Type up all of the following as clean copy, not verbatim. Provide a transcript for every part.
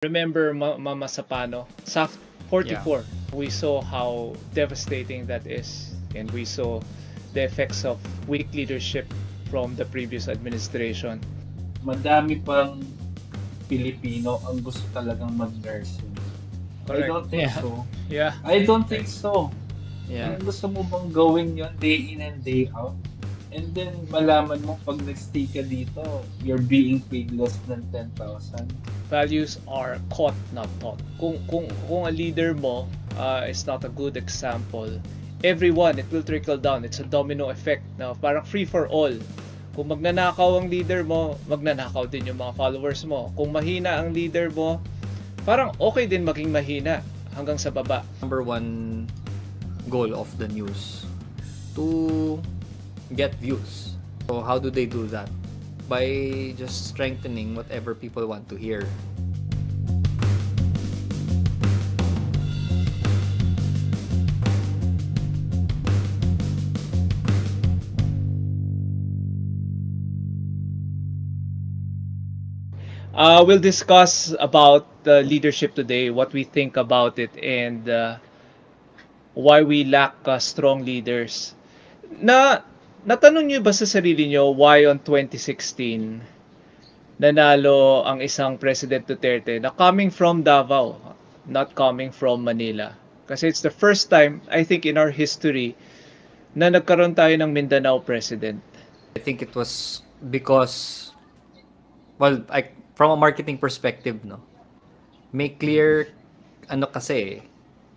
Remember Mama Sapano, SAF Yeah. 44. We saw how devastating that is, and we saw the effects of weak leadership from the previous administration. Madami pang Pilipino ang gusto talagang mag-nursing. I Correct. don't think Yeah. so. Yeah. I don't think so. Yeah. Yung gusto mo bang gawin yon day in and day out? And then malaman mo pag nag-stay ka dito, you're being paid less than 10,000. Values are caught, not taught. Kung a leader mo is not a good example, everyone, it will trickle down. It's a domino effect na parang free for all. Kung magnanakaw ang leader mo, magnanakaw din yung mga followers mo. Kung mahina ang leader mo, parang okay din maging mahina hanggang sa baba. Number one goal of the news to get views. So how do they do that? By just strengthening whatever people want to hear. We'll discuss about the leadership today, what we think about it, and why we lack strong leaders. Natanong niyo ba sa sarili niyo why on 2016 nanalo ang isang President Duterte na coming from Davao, not coming from Manila? Kasi it's the first time, I think, in our history na nagkaroon tayo ng Mindanao President. I think it was because, well, from a marketing perspective, no, make clear, kasi,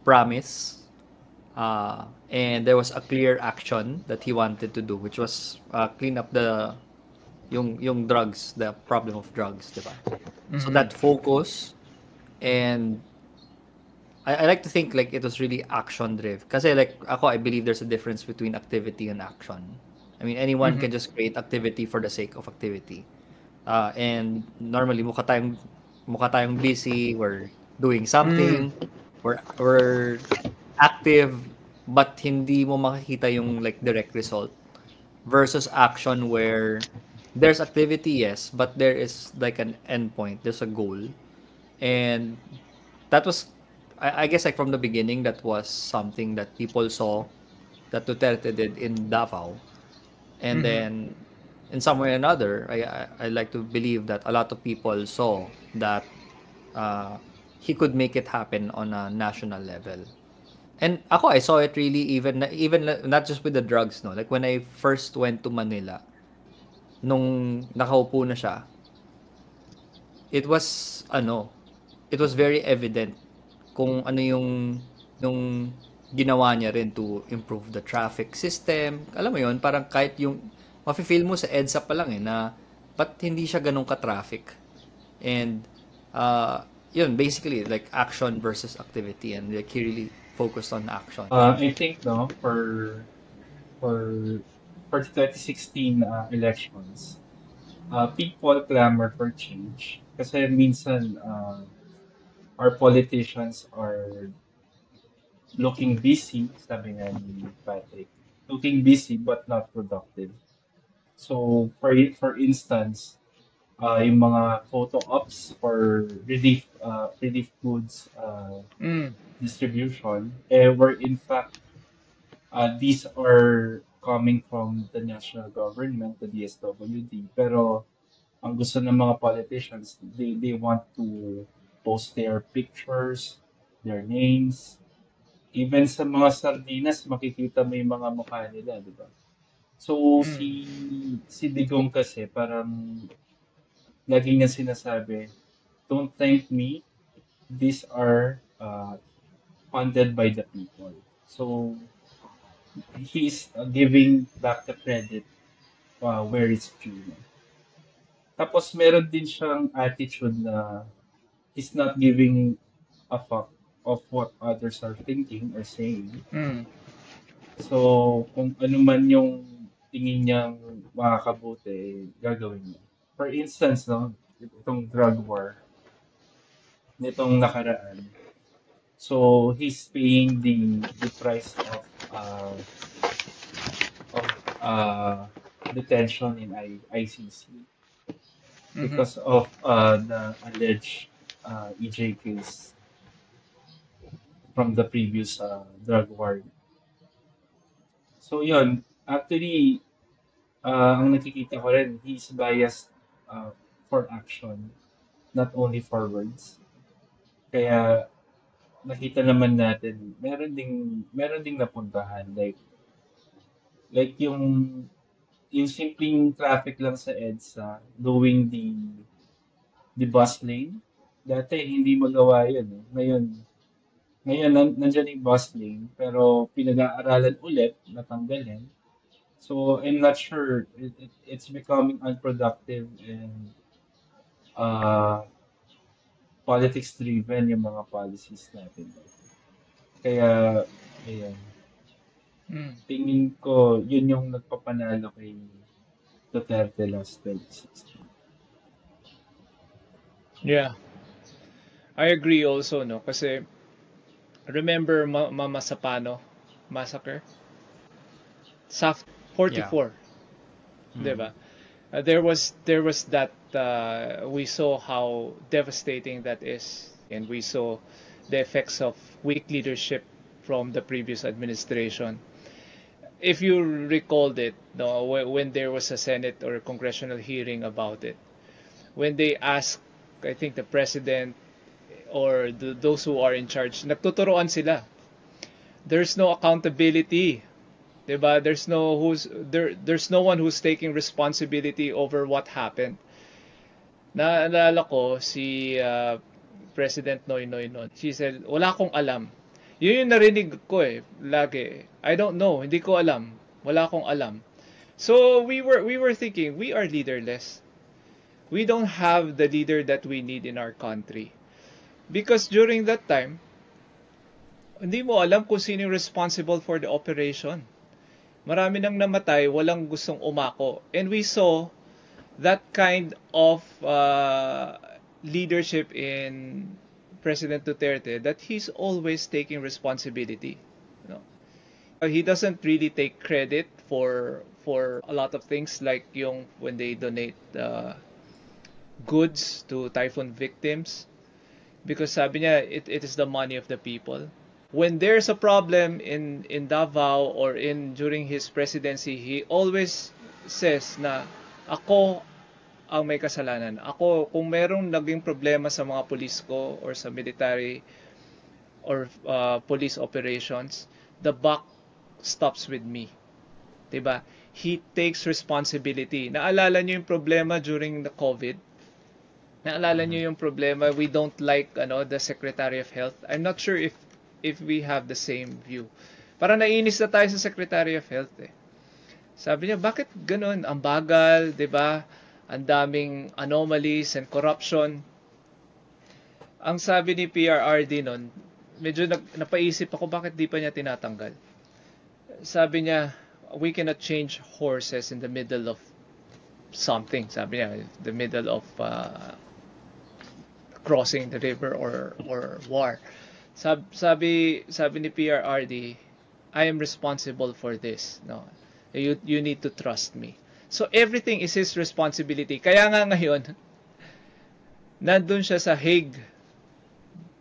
promise, and there was a clear action that he wanted to do, which was clean up yung drugs, the problem of drugs, diba? So that focus, and I like to think like it was really action driven. Kasi like ako, I believe there's a difference between activity and action. I mean, anyone can just create activity for the sake of activity. And normally mukha tayong busy, we're doing something, we're active, but hindi mo makikita yung like direct result. Versus action where there's activity, yes, but there is like an endpoint, there's a goal. And that was, I guess, like from the beginning, that was something that people saw that Duterte did in Davao. And then in some way or another, I like to believe that a lot of people saw that he could make it happen on a national level. And ako, I saw it really even not just with the drugs, no. Like when I first went to Manila, nung nakaupo na siya, it was very evident kung ano yung ginawa niya rin to improve the traffic system. Alam mo yun, parang kahit yung mafe-feel mo sa EDSA pa lang na ba't hindi siya ganun ka-traffic. And yun, basically like action versus activity, and like he really focused on action. I think no for 2016 elections, people clamor for change kasi minsan our politicians are looking busy, sabi nga ni Patrick, looking busy but not productive. So for instance, yung mga photo ops for relief goods distribution, where in fact these are coming from the national government, the DSWD, pero ang gusto ng mga politicians, they want to post their pictures, their names, even sa mga sardinas, makikita mo yung mga mukha nila, di ba? So, si Digong kasi, parang lagi niya sinasabi, don't thank me, these are funded by the people. So, he's giving back the credit where it's due. Tapos, meron din siyang attitude na he's not giving a fuck of what others are thinking or saying. So, kung ano man yung tingin niyang makakabuti, gagawin niya. For instance, no, itong drug war, nitong nakaraan. So, he's paying the price of detention in ICC because of the alleged EJ case from the previous drug war. So yun, actually, ang nakikita ko rin, he's biased for action, not only for words. Kaya nakita naman natin, meron ding napuntahan. Like yung simpleng traffic lang sa EDSA, doing the bus lane. Dati hindi magawa yun. Eh. Ngayon nandyan yung bus lane, pero pinag-aaralan ulit, natanggalin. So I'm not sure. It's becoming unproductive and uh, politics driven yung mga policies natin. Kaya, ayan. Mm. Tingin ko, yun yung nagpapanalo kay Duterte last 2016. Yeah, I agree also, no? Kasi remember Mama Sapano massacre? SAF Yeah. 44, 'di Mm. ba? There was that we saw how devastating that is, and we saw the effects of weak leadership from the previous administration. If you recalled it, no, when there was a Senate or congressional hearing about it, when they asked, I think the president or those who are in charge, nagtuturoan sila. There's no accountability, 'di ba? There's no one who's taking responsibility over what happened. Naalala ko si President Noynoy noon. She said, "Wala akong alam." Yun yung narinig ko lagi. I don't know, hindi ko alam. Wala akong alam. So we were thinking, we are leaderless. We don't have the leader that we need in our country. Because during that time, hindi mo alam kung sino yung responsible for the operation. Marami nang namatay, walang gustong umako. And we saw that kind of leadership in President Duterte, that he's always taking responsibility. You know? He doesn't really take credit for a lot of things, like yung when they donate goods to typhoon victims, because sabi niya it is the money of the people. When there's a problem in Davao or in during his presidency, he always says na ako ang may kasalanan. Ako, kung merong naging problema sa mga police ko or sa military or police operations, the buck stops with me. 'Di ba? He takes responsibility. Naalala niyo yung problema during the COVID? Naalala niyo yung problema, we don't like the Secretary of Health? I'm not sure if we have the same view. Para naiinis na tayo sa Secretary of Health eh. Sabi niya, bakit ganun? Ang bagal, 'di ba? Ang daming anomalies and corruption. Ang sabi ni PRRD noon, medyo napaisip ako bakit di pa niya tinatanggal. Sabi niya, we cannot change horses in the middle of something. Sabi niya, the middle of crossing the river or war. Sabi ni PRRD, I am responsible for this. No, you need to trust me. So everything is his responsibility. Kaya nga ngayon, nandun siya sa Hague.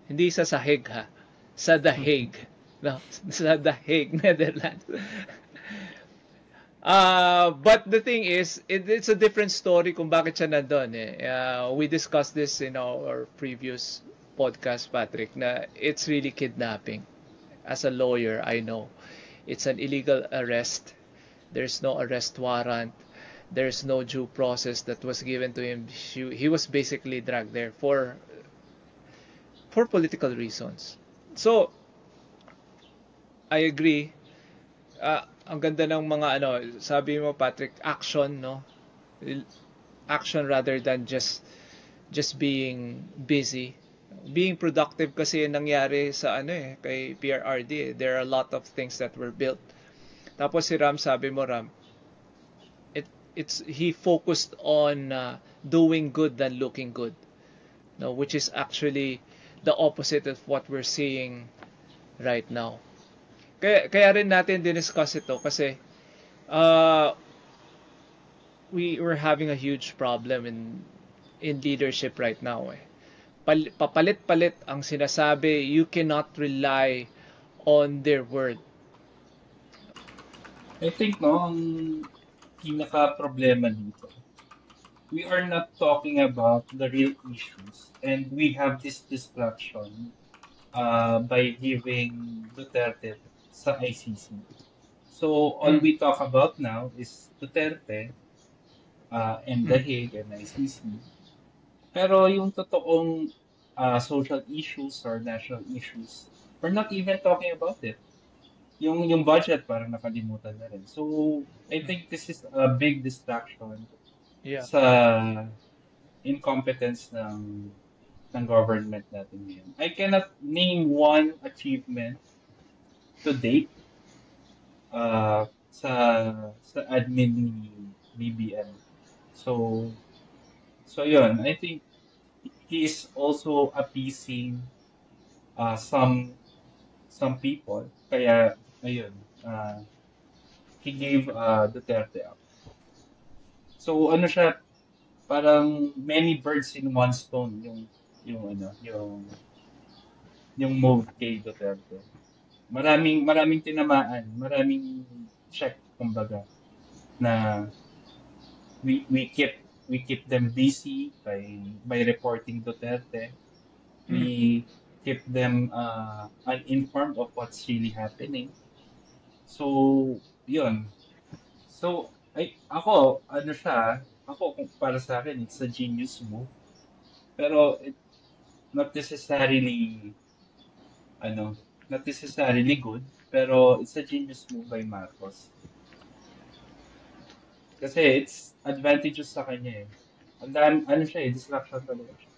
Hindi sa Hague ha. Sa The Hague. No, sa The Hague, Netherlands. But the thing is, it's a different story kung bakit siya nandun eh. We discussed this in our previous podcast, Patrick, na it's really kidnapping. As a lawyer, I know. It's an illegal arrest. There's no arrest warrant. There's no due process that was given to him. He was basically dragged there for political reasons. So, I agree. Ang ganda ng mga sabi mo Patrick, action, no? Action rather than just being busy. Being productive kasi nangyari sa kay PRRD. There are a lot of things that were built. Tapos si Ram, sabi mo Ram, he focused on doing good than looking good. No, which is actually the opposite of what we're seeing right now. Kaya rin natin diniscuss ito kasi we were having a huge problem in leadership right now eh. papalit-palit ang sinasabi, you cannot rely on their word. I think, no, ang pinaka-problema dito, we are not talking about the real issues, and we have this distraction by giving Duterte sa ICC. So all Mm. we talk about now is Duterte and The Mm. Hague and ICC. Pero yung totoong social issues or national issues, we're not even talking about it. Yung budget parang nakalimutan na rin. So I think this is a big distraction Yeah. sa incompetence ng government natin ngayon. I cannot name one achievement to date sa admin ni BBM. So yun, I think he is also appeasing some people. Kaya ayun, he gave Duterte up. So ano siya, parang many birds in one stone yung move kay Duterte. Maraming tinamaan, maraming check kumbaga na we keep them busy by reporting Duterte. We keep them uninformed of what's really happening. So, yun. So, kung para sa akin, it's a genius move. Pero, not necessarily, not necessarily good, pero it's a genius move by Marcos. Kasi it's advantageous sa kanya eh. Distraction talaga siya.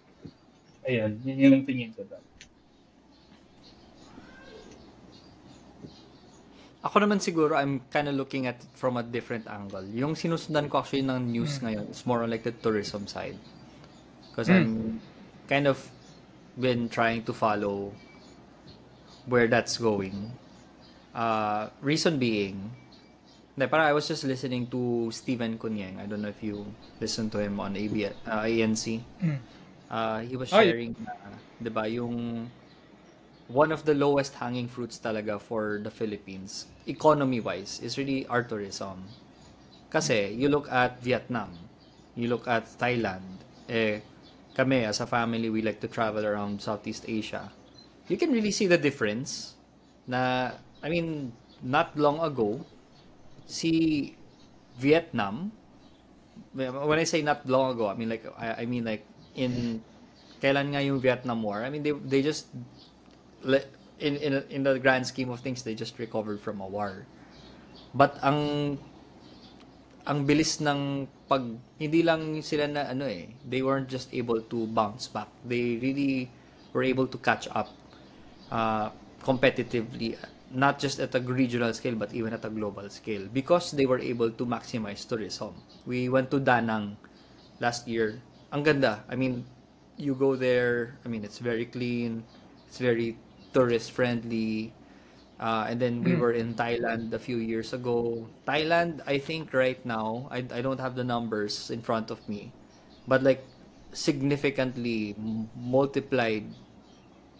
Ayun, yun yung tingin ko doon. Ako naman siguro, I'm kind of looking at it from a different angle. Yung sinusundan ko actually ng news ngayon is more on like the tourism side. Because I'm kind of been trying to follow where that's going. Reason being, parang I was just listening to Steven Cunyeng. I don't know if you listened to him on ANC. He was sharing, diba, yung one of the lowest hanging fruits talaga for the Philippines, economy-wise, is really our tourism. Kasi, you look at Vietnam, you look at Thailand, kami as a family, we like to travel around Southeast Asia. You can really see the difference na, I mean, not long ago, si Vietnam, when I say not long ago, I mean like in kailan nga yung Vietnam War, I mean they just in the grand scheme of things, they just recovered from a war. But ang bilis ng hindi lang sila na they weren't just able to bounce back. They really were able to catch up competitively, not just at a regional scale but even at a global scale, because they were able to maximize tourism. We went to Da Nang last year. Ang ganda. I mean, you go there, I mean, it's very clean, it's very tourist friendly. And then we were in Thailand a few years ago. Thailand, I think right now, I don't have the numbers in front of me, but like significantly multiplied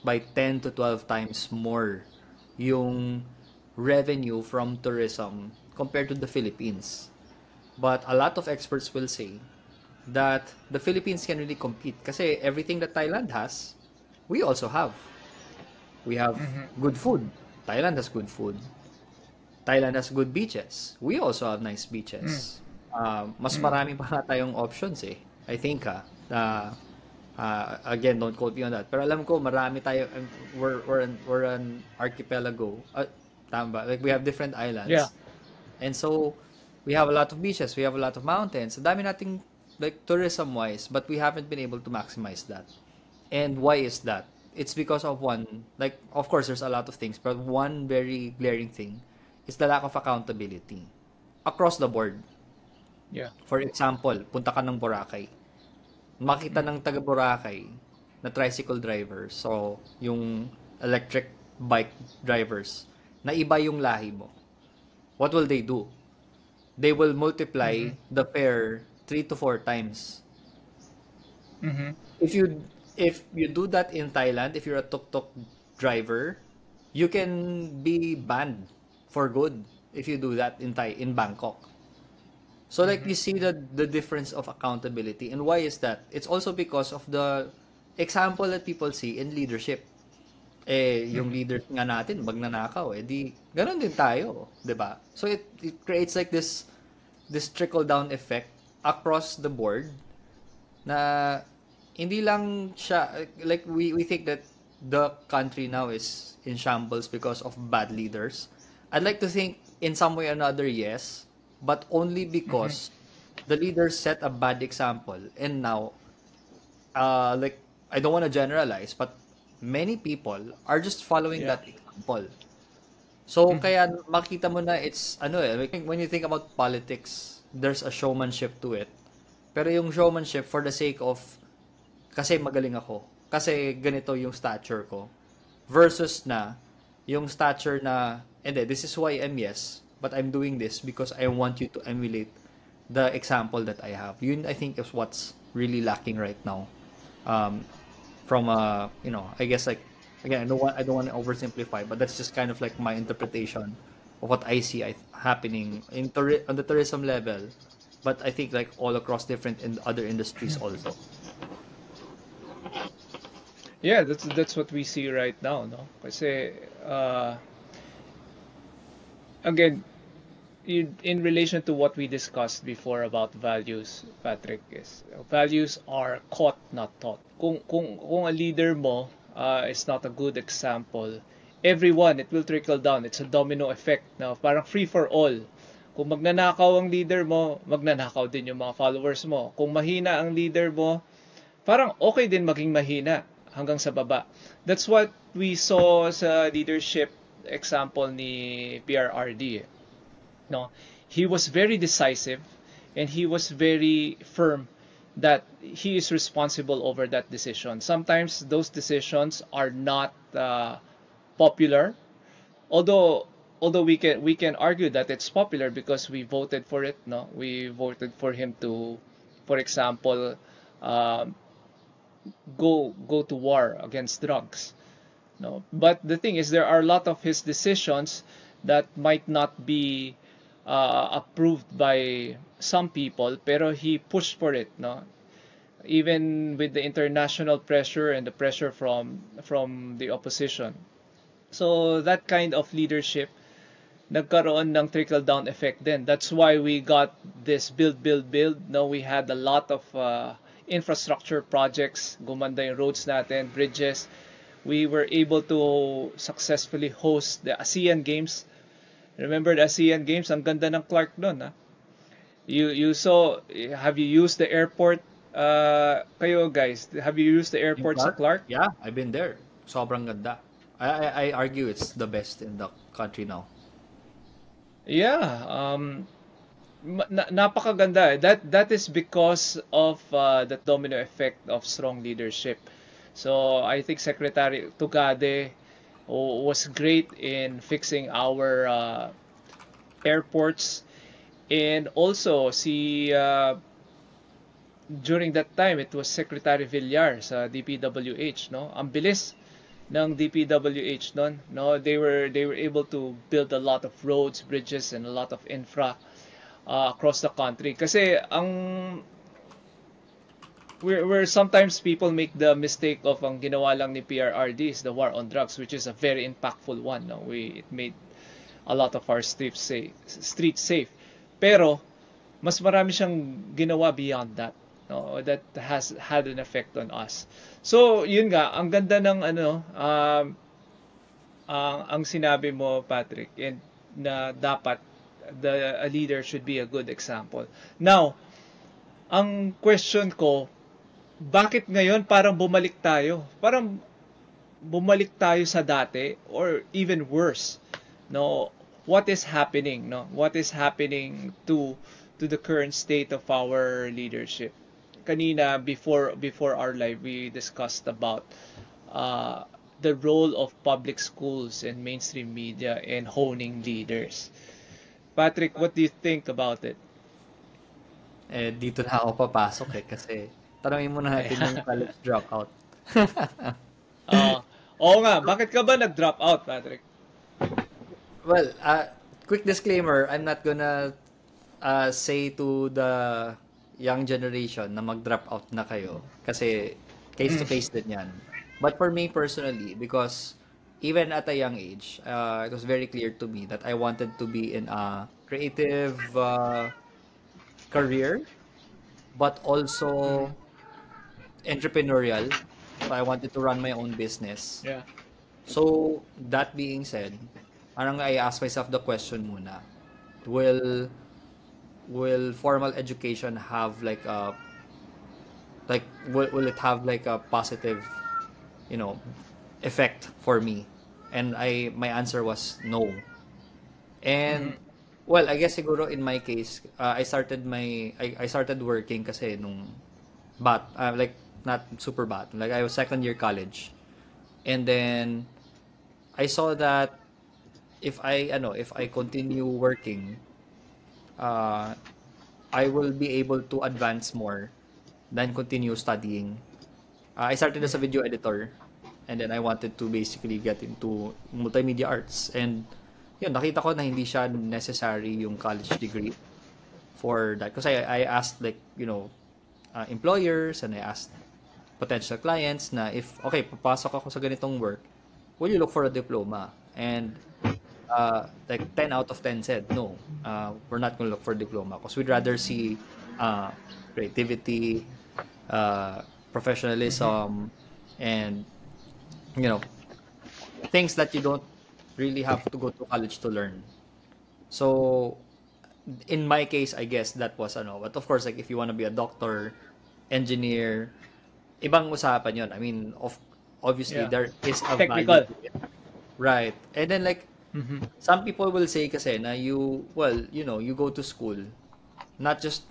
by 10 to 12 times more yung revenue from tourism compared to the Philippines. But a lot of experts will say that the Philippines can really compete kasi everything that Thailand has, we also have. We have good food. Thailand has good food. Thailand has good beaches. We also have nice beaches. Mas marami pa nga tayong options eh. I think again, don't quote me on that. Pero alam ko marami tayo, we're an archipelago. Tama ba? Like we have different islands. Yeah. And so we have a lot of beaches, we have a lot of mountains. Ang dami nating like tourism wise, but we haven't been able to maximize that. And why is that? It's because of one, like, of course, there's a lot of things, but one very glaring thing is the lack of accountability across the board. Yeah. For example, punta ka ng Boracay. Makita ng taga Boracay na tricycle drivers, so yung electric bike drivers, na iba yung lahi mo. What will they do? They will multiply the fare 3 to 4 times. If you if you do that in Thailand, if you're a tuk-tuk driver, you can be banned for good if you do that in Bangkok. So like you see the difference of accountability. And why is that? It's also because of the example that people see in leadership. Yung leaders nga natin magnanakaw, di ganun din tayo, 'di ba? So it creates like this trickle down effect across the board na hindi lang siya like we think that the country now is in shambles because of bad leaders. I'd like to think in some way or another, yes, but only because the leaders set a bad example, and now like I don't want to generalize, but many people are just following Yeah. that example. So kaya makita mo na it's like when you think about politics, there's a showmanship to it. Pero yung showmanship for the sake of kasi magaling ako, kasi ganito yung stature ko, versus na yung stature na and this is who I am, yes, but I'm doing this because I want you to emulate the example that I have. Yun I think is what's really lacking right now. From I guess like again, I don't want to oversimplify, but that's just kind of like my interpretation of what I see happening on the tourism level, but I think like all across different other industries also. Yeah, that's what we see right now, no? Kasi again, in relation to what we discussed before about values, Patrick, is values are caught, not taught. Kung a leader mo is not a good example, everyone, it will trickle down. It's a domino effect na parang free for all. Kung magnanakaw ang leader mo, magnanakaw din yung mga followers mo. Kung mahina ang leader mo, parang okay din maging mahina hanggang sa baba. That's what we saw sa leadership example ni PRRD. No, he was very decisive and he was very firm that he is responsible over that decision. Sometimes those decisions are not popular, although we can argue that it's popular because we voted for it. No, we voted for him to, for example, um, go to war against drugs. No, but the thing is, there are a lot of his decisions that might not be approved by some people, pero he pushed for it. No, even with the international pressure and the pressure from the opposition. So that kind of leadership nagkaroon ng trickle down effect din. That's why we got this build. No, we had a lot of infrastructure projects, gumanda yung roads natin, bridges. We were able to successfully host the ASEAN Games. Remember the ASEAN Games? Ang ganda ng Clark doon, ha? You saw, have you used the airport? Kayo guys, have you used the In airport sa Clark? Clark? Yeah, I've been there. Sobrang ganda. I argue it's the best in the country now. Yeah, napakaganda. That is because of the domino effect of strong leadership. So I think Secretary Tugade was great in fixing our airports, and also during that time it was Secretary Villar sa DPWH, no? Ang bilis ng DPWH noon, no? They were able to build a lot of roads, bridges, and a lot of infra across the country. Kasi where sometimes people make the mistake of ang ginawa lang ni PRRD is the war on drugs, which is a very impactful one. No, it made a lot of our streets safe. Pero mas marami siyang ginawa beyond that. No, that has had an effect on us. So yun nga, ang ganda ng ang sinabi mo, Patrick, and na dapat a leader should be a good example. Now, ang question ko, bakit ngayon parang bumalik tayo? Parang bumalik tayo sa dati or even worse. No, what is happening? No, what is happening to the current state of our leadership? Kanina before our live, we discussed about the role of public schools and mainstream media in honing leaders. Patrick, what do you think about it? Dito na ako papasok kasi tanongin muna natin yung college dropout. Ah, oo nga, bakit ka ba nag-drop out, Patrick? Well, quick disclaimer, I'm not gonna say to the young generation na mag-drop out na kayo kasi case-to-case din yan. But for me personally, because even at a young age, it was very clear to me that I wanted to be in a creative career, but also entrepreneurial. So I wanted to run my own business. Yeah. So, that being said, parang I ask myself the question muna, will formal education have will it have like a positive, you know, effect for me? And my answer was no. And well, I guess siguro in my case, I started working kasi nung like not super bat, like I was second year college. And then I saw that if I continue working, uh, I will be able to advance more than continue studying. I started as a video editor, and then I wanted to basically get into multimedia arts. And yun, nakita ko na hindi siya necessary yung college degree for that. Because I asked employers, and I asked potential clients na if, okay, papasok ako sa ganitong work, will you look for a diploma? And like 10 out of 10 said, no, we're not going to look for diploma because we'd rather see creativity, professionalism, and, you know, things that you don't really have to go to college to learn. So, in my case, I guess that was ano. But of course, like if you want to be a doctor, engineer, ibang usapan yon. I mean, obviously Yeah. there is a value Technical. to it. Right. And then like some people will say kasi na you go to school not just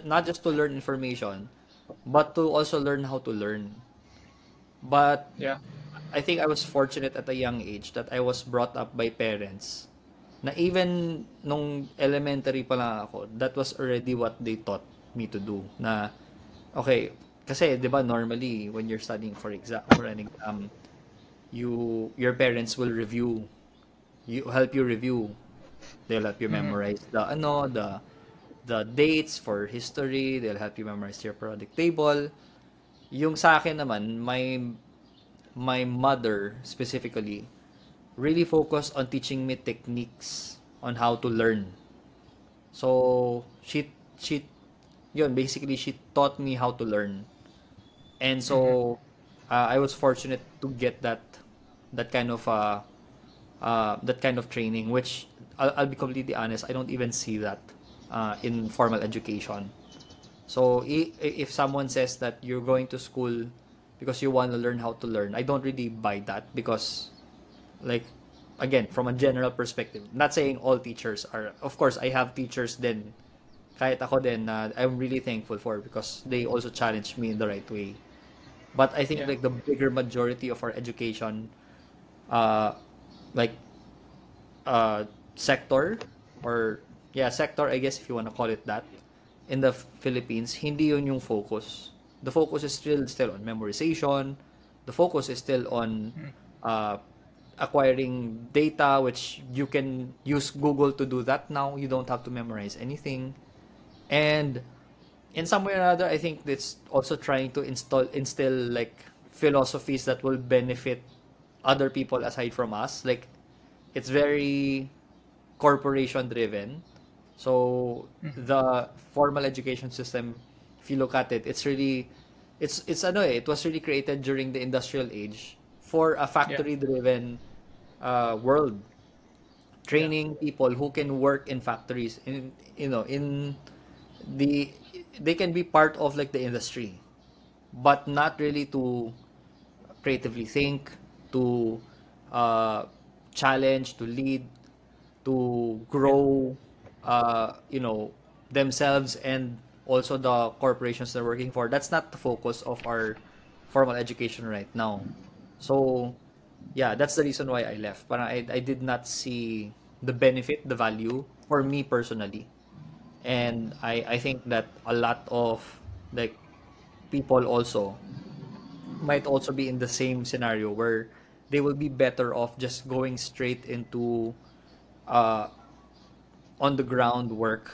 not just to learn information, but to also learn how to learn. But Yeah. I think I was fortunate at a young age that I was brought up by parents na even nung elementary pa lang ako, that was already what they taught me to do. Na, okay, kasi, di ba, normally, when you're studying for an exam, your parents will help you review. They'll help you memorize the dates for history, they'll help you memorize your periodic table. Yung sa akin naman, my mother specifically really focused on teaching me techniques on how to learn. So she yun basically she taught me how to learn. And so I was fortunate to get that kind of training, which I'll be completely honest, I don't even see that in formal education. So if someone says that you're going to school because you want to learn how to learn, I don't really buy that because, like, again, from a general perspective, not saying all teachers are, of course, I have teachers then, kahit ako din na I'm really thankful for because they also challenged me in the right way. But I think Yeah. like the bigger majority of our education, uh, like sector or yeah sector, I guess if you want to call it that, in the Philippines, hindi yun yung focus. The focus is still on memorization. The focus is still on uh, acquiring data, which you can use Google to do that now. You don't have to memorize anything. And in some way or another, I think it's also trying to instill like philosophies that will benefit other people aside from us. Like it's very corporation driven. So the formal education system, if you look at it, it's really it was really created during the industrial age for a Yeah. factory driven world, Yeah. training people who can work in factories in the they can be part of like the industry, but not really to creatively think, to uh, challenge, to lead, to Yeah. grow, themselves and also the corporations they're working for. That's not the focus of our formal education right now. So, yeah, that's the reason why I left. Parang I did not see the benefit, the value for me personally. And I think that a lot of like people also might also be in the same scenario where they will be better off just going straight into uh, on the ground work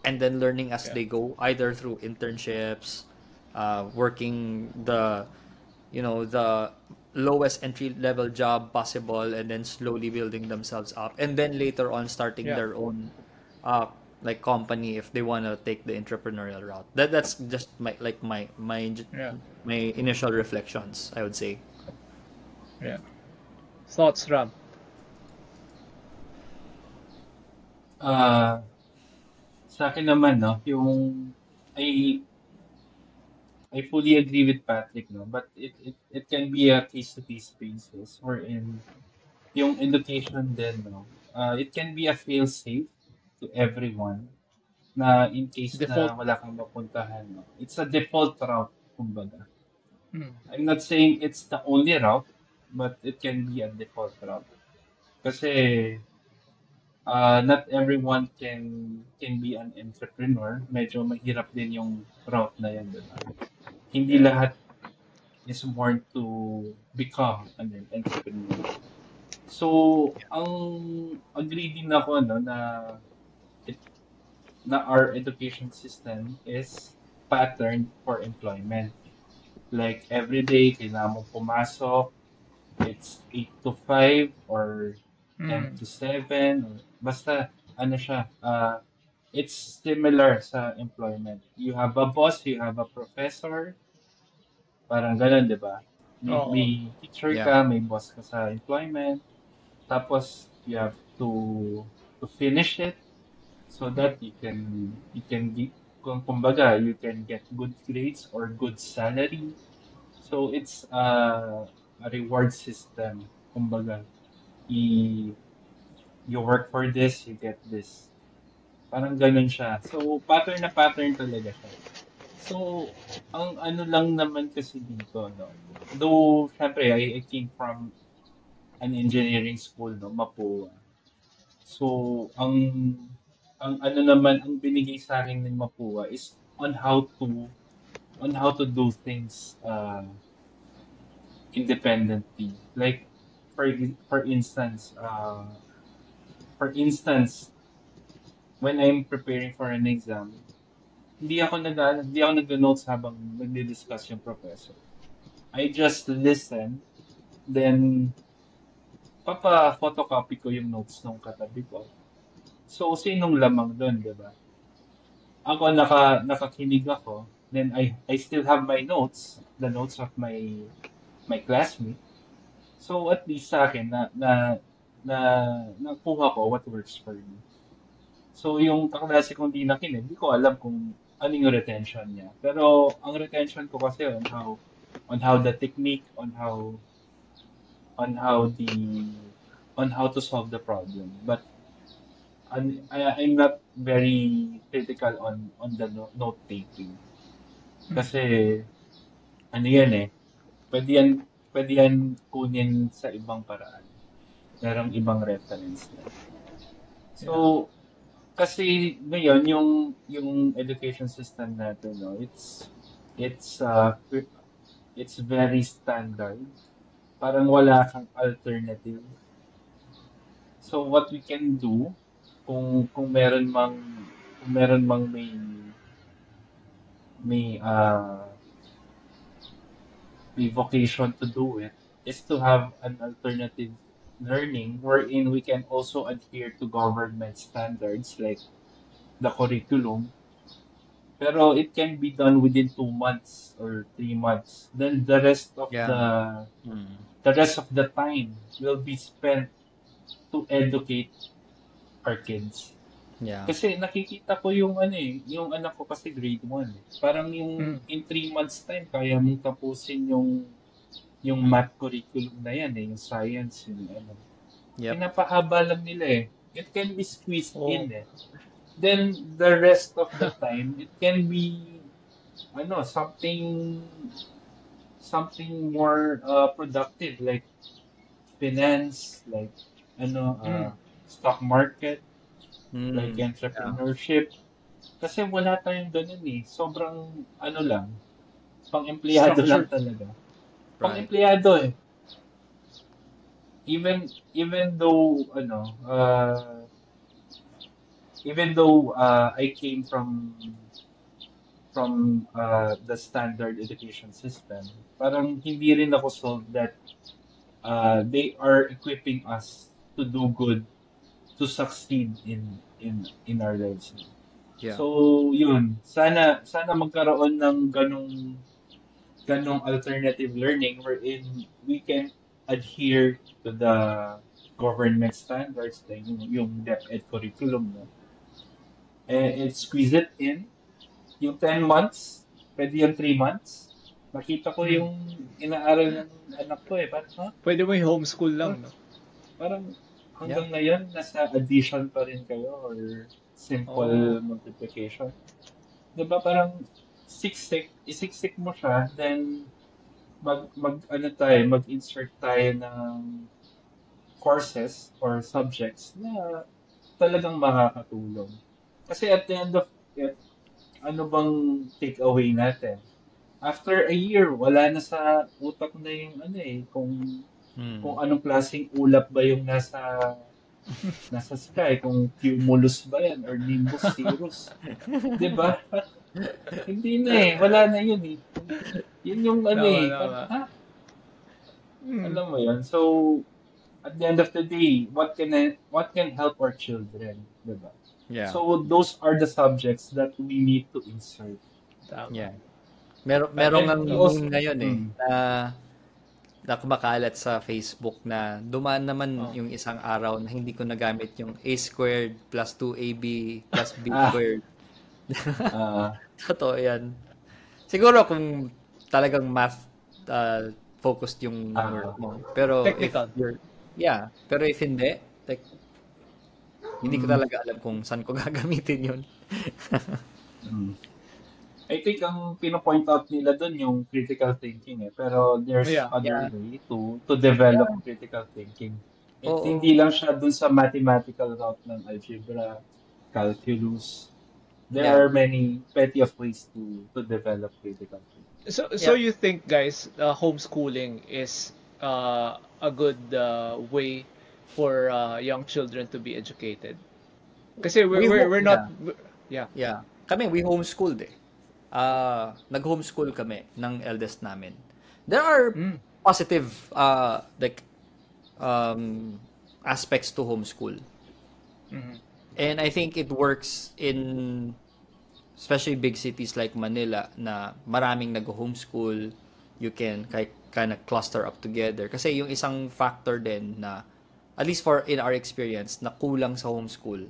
and then learning as Yeah. they go, either through internships, working the the lowest entry level job possible, and then slowly building themselves up, and then later on starting Yeah. their own uh like company if they want to take the entrepreneurial route. That's just Yeah. my initial reflections, I would say. Yeah. Thoughts, Ram? Ah, sa akin naman, no, I I fully agree with Patrick, no, but it can be a case-to-case basis wherein yung education din, no, it can be a fail-safe to everyone na in case Default. na wala kang mapuntahan, no. It's a default route, kumbaga. Mm. I'm not saying it's the only route, but it can be a default route. Kasi not everyone can be an entrepreneur. Medyo mahirap din yung route na yan, di ba? Hindi Yeah. lahat is born to become an entrepreneur. So, ang agree din ako no it, na our education system is patterned for employment. Like every day kailangan mo pumasok, it's 8 to 5 or 10 Mm. to 7 or basta ano siya it's similar sa employment. You have a boss, you have a professor, parang ganun, di ba? May Oo. teacher Yeah. ka, may boss ka sa employment, tapos you have to finish it so Mm. that you can get kung kumbaga you can get good grades or good salary. So it's a reward system. Kumbaga, i you work for this, you get this. Parang ganun siya. So pattern na pattern talaga siya. So ang ano lang naman kasi dito, no. Though syempre I came from an engineering school, no, Mapua. So ang ano naman ang binigay sa akin ng Mapua is on how to do things independently. Like for for instance, when I'm preparing for an exam, hindi ako nag-notes habang nagdi-discuss yung professor. I just listen, then papa-photocopy ko yung notes ng katabi ko. So, sinong lamang doon, di ba? Ako nakakinig ako, then I still have my notes, the notes of my classmate. So, at least sa akin na nakuha ko what works for me. So, yung kaklase kong di nakinig, di ko alam kung ano yung retention niya. Pero, ang retention ko kasi on how the technique, on how the, on how to solve the problem. But, I'm not very critical on the note taking. Mm. Kasi, ano yan eh, pwede yan, pwede yan kunin sa ibang paraan. Merong ibang reference na. So, Yeah. kasi ngayon yung education system natin no it's it's very standard, parang wala kang alternative. So what we can do kung meron mang may may vocation to do it is to have an alternative learning wherein we can also adhere to government standards like the curriculum. Pero it can be done within 2 months or 3 months. Then Yeah. Mm. the rest of the time will be spent to educate our kids. Yeah. Kasi nakikita ko yung ano eh, yung anak ko kasi grade 1. Parang yung Mm. in 3 months time, kaya mong tapusin yung math curriculum na yan eh, yung science, yung ano. Yep. Pinapahaba lang nila eh. It can be squeezed Oo. in eh. Then the rest of the time, it can be ano, something more productive like finance, like ano, Mm. stock market, like Yeah. entrepreneurship. Kasi wala tayong ganun eh. Sobrang ano lang, pang empleyado lang Structured. talaga. Right. Pang-empleyado eh. Even though I came from the standard education system, parang hindi rin ako sold that they are equipping us to do good, to succeed in our lives. Yeah. So, yun. Sana magkaroon ng ganong alternative learning wherein we can adhere to the government standards, like yung DepEd curriculum, no? And squeeze it in. Yung 10 months, pwede yung 3 months. Nakita ko Mm. yung inaaral ng anak ko eh. Parang, ha? Pwede mo yung homeschool lang, no? Parang Yeah. hanggang ngayon, nasa addition pa rin kayo or simple Oh. multiplication. Diba parang isiksik mo siya, then mag-insert tayo ng courses or subjects na talagang makakatulong. Kasi at the end of it, ano bang takeaway natin? After a year, wala na sa utak na yung kung anong klaseng ulap ba yung nasa sky, kung cumulus ba yan or nimbus cirrus. 'Di ba? Hindi na eh, wala na yun eh. Yun yung Tama. ha? Mm. Alam mo yun. So, at the end of the day, what can help our children, 'di ba? Yeah. So, those are the subjects that we need to insert. Tama. Yeah. Merong ang also- meme ngayon na kumakalat sa Facebook na dumaan naman yung isang araw na hindi ko nagamit yung a squared plus 2ab plus b squared. Totoo yan. Siguro kung talagang math focused yung work mo. Pero Technical. pero if hindi, like, hindi ko talaga alam kung saan ko gagamitin yun. I think ang pino-point out nila doon yung critical thinking eh. Pero there's other way to develop critical thinking. Hindi lang siya doon sa mathematical route ng algebra, calculus. There are plenty of ways to develop critical thinking. So you think, guys, homeschooling is a good way for young children to be educated? Kasi we're not Kami we homeschooled eh. Nag-homeschool kami ng eldest namin. There are positive aspects to homeschool. Mhm. And I think it works in especially big cities like Manila na maraming nag-homeschool. You can kind of cluster up together. Kasi yung isang factor din na at least in our experience na kulang sa homeschool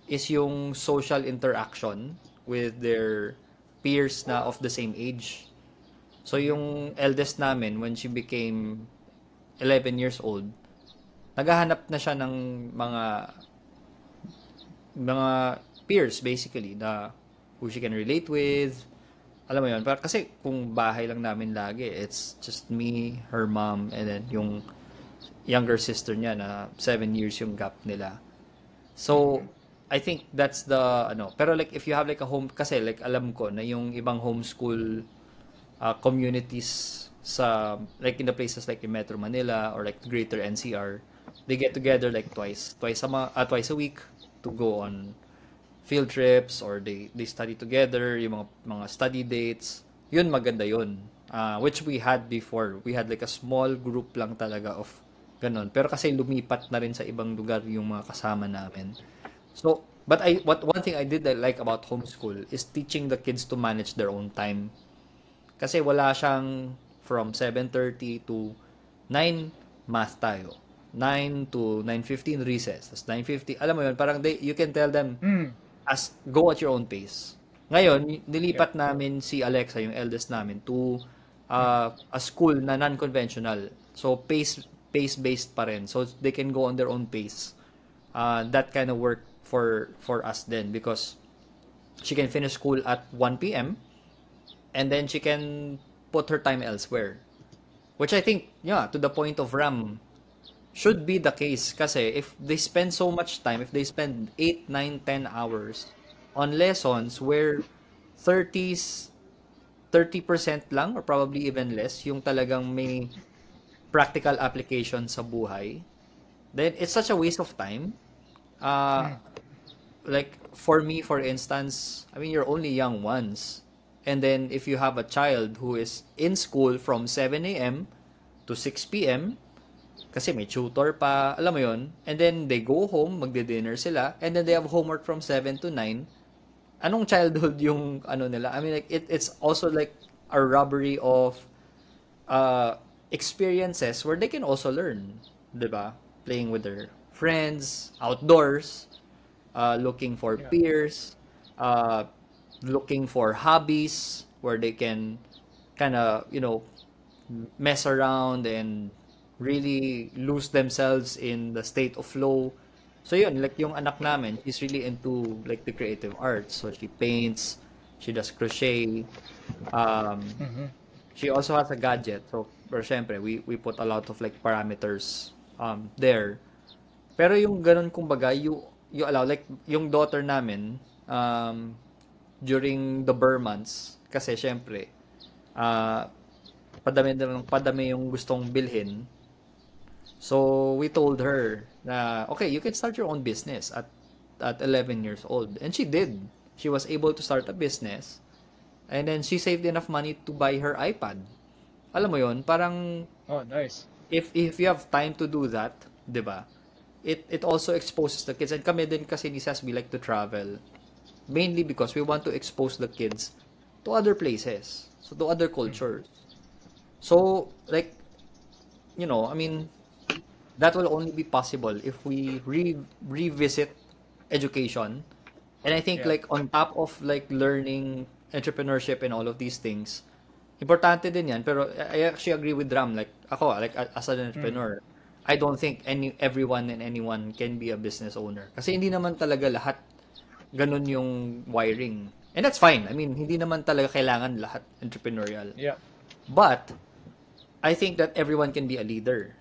is yung social interaction with their peers na of the same age. So yung eldest namin, when she became 11 years old, naghahanap na siya ng mga peers basically na who she can relate with. Alam mo yun, kasi kung bahay lang namin lagi, it's just me, her mom, and then yung younger sister niya na 7 years yung gap nila. So I think that's the pero like if you have like a home, kasi like alam ko na yung ibang homeschool communities sa like in the places like in Metro Manila or like Greater NCR, they get together like twice a week to go on field trips or they study together, yung mga study dates. Yun, maganda yun. Which we had before. We had like a small group lang talaga of ganun. Pero kasi lumipat na rin sa ibang lugar yung mga kasama namin. So, but one thing I did like about homeschool is teaching the kids to manage their own time. Kasi wala siyang from 7:30 to 9 math tayo. 9 to 9:15 recess. Tapos 9:50, alam mo yun, parang you can tell them as go at your own pace. Ngayon, nilipat namin si Alexa, yung eldest namin, to a school na non-conventional. So pace-based pa rin. So they can go on their own pace. That kind of work for us then because she can finish school at 1 p.m. and then she can put her time elsewhere. Which I think, to the point of Ram, should be the case kasi if they spend so much time, if they spend 8, 9, 10 hours on lessons where 30s 30% lang or probably even less yung talagang may practical application sa buhay, then it's such a waste of time. Uh, Mm. like for me, for instance, I mean, you're only young once. And then if you have a child who is in school from 7 a.m. to 6 p.m., kasi may tutor pa, alam mo yon. And then they go home, magde-dinner sila, and then they have homework from 7 to 9. Anong childhood yung ano nila? I mean, like, it's also like a robbery of uh, experiences where they can also learn, 'di ba? Playing with their friends, outdoors, looking for Yeah. peers, uh, looking for hobbies where they can kind of, mess around and really lose themselves in the state of flow. So yun, like yung anak namin, she's really into like the creative arts. So she paints, she does crochet, um, Mhm. she also has a gadget. So, pero syempre, we put a lot of like parameters there. Pero yung ganun kumbaga, you allow like yung daughter namin during the Burr months kasi syempre ah padami yung gustong bilhin. So we told her na okay, you can start your own business at 11 years old. And she did. She was able to start a business. And then she saved enough money to buy her iPad. Alam mo yon, parang Oh, nice. if you have time to do that, 'di ba? It also exposes the kids. And kami din kasi ni Sas, we like to travel. Mainly because we want to expose the kids to other places, so to other cultures. So, like, I mean, that will only be possible if we revisit education. And I think Yeah. like on top of like learning entrepreneurship and all of these things, importante din yan. Pero I actually agree with Ram. Like ako, like as an Mm. entrepreneur, I don't think everyone and anyone can be a business owner. Kasi hindi naman talaga lahat ganun yung wiring. And that's fine. I mean, hindi naman talaga kailangan lahat entrepreneurial. Yeah. But I think that everyone can be a leader.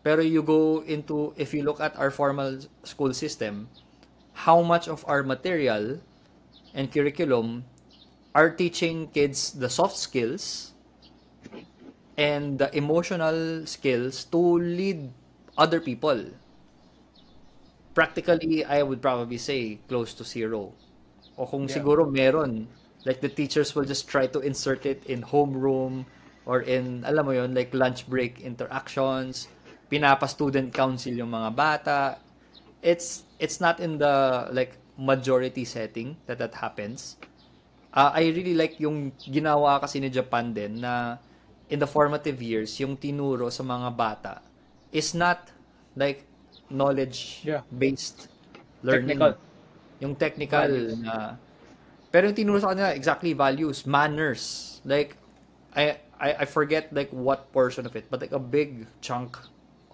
Pero you go into, if you look at our formal school system, how much of our material and curriculum are teaching kids the soft skills and the emotional skills to lead other people? Practically, I would probably say close to zero. O kung Yeah. siguro meron, like the teachers will just try to insert it in homeroom or in, alam mo yon, like lunch break interactions, pinapa-student council yung mga bata. It's not in the like majority setting that happens. I really like yung ginawa kasi ni Japan din na in the formative years, yung tinuro sa mga bata is not like Yeah. knowledge-based learning. Technical Yung technical values. na pero yung tinuro sa kanila exactly values, manners. Like I forget like what portion of it, but like a big chunk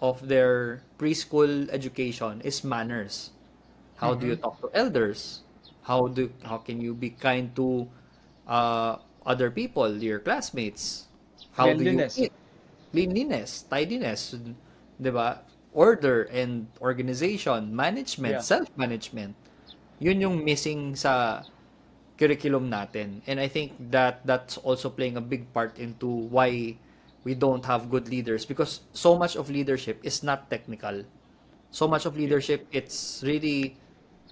of their preschool education is manners. How do you Mhm. talk to elders? How can you be kind to other people, your classmates? How do you Cleanliness. eat? Cleanliness, tidiness, 'di ba? Order and organization, management, Yeah. self-management. Yun yung missing sa curriculum natin. And I think that that's also playing a big part into why we don't have good leaders because so much of leadership is not technical. So much of leadership, it's really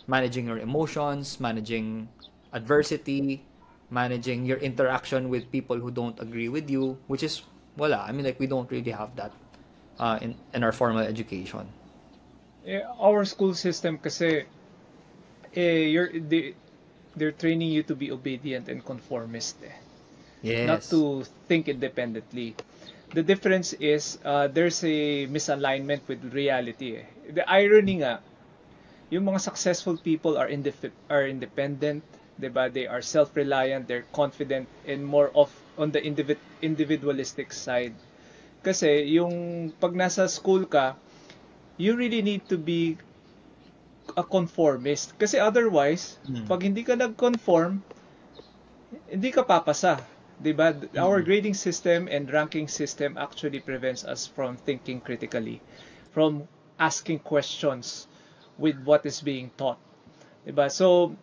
managing your emotions, managing adversity, managing your interaction with people who don't agree with you, which is wala. I mean, like we don't really have that in our formal education. Our school system kasi they're training you to be obedient and conformist, not Yes. to think independently. The difference is there's a misalignment with reality. The irony nga, yung mga successful people are independent, 'di ba? They are self-reliant, they're confident and more of on the individualistic side. Kasi yung pag nasa school ka, you really need to be a conformist. Kasi otherwise, Mm. pag hindi ka nag-conform, hindi ka papasa. 'Di ba? Our Mm. grading system and ranking system actually prevents us from thinking critically, from asking questions with what is being taught. 'Di ba? So,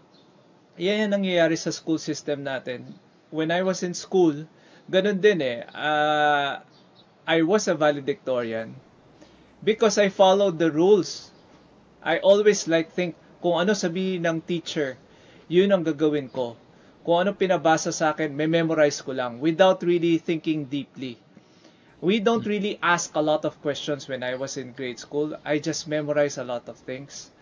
yan ang nangyayari sa school system natin. when I was in school, ganun din eh. I was a valedictorian because I followed the rules. I always like think kung ano sabihin ng teacher, yun ang gagawin ko. Kung ano pinabasa sa akin, memorize ko lang without really thinking deeply. We don't really ask a lot of questions when I was in grade school. I just memorize a lot of things.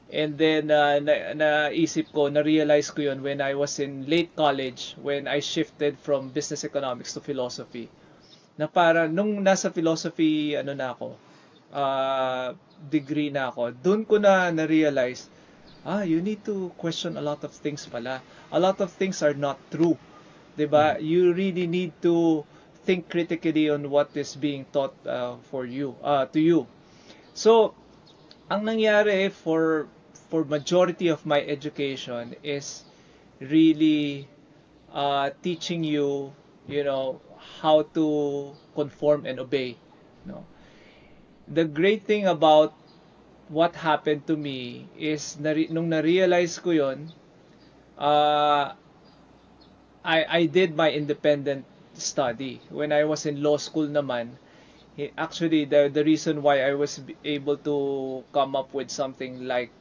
And then naisip ko, na-realize ko yun when I was in late college, when I shifted from business economics to philosophy. Na para nung nasa philosophy degree na ako, doon ko na-realize, you need to question a lot of things pala. A lot of things are not true. 'Di ba? You really need to think critically on what is being taught to you. So, ang nangyari for majority of my education is really teaching you, how to conform and obey. No? The great thing about what happened to me is nung na-realize ko yun, I did my independent study. When I was in law school naman, actually the reason why I was able to come up with something like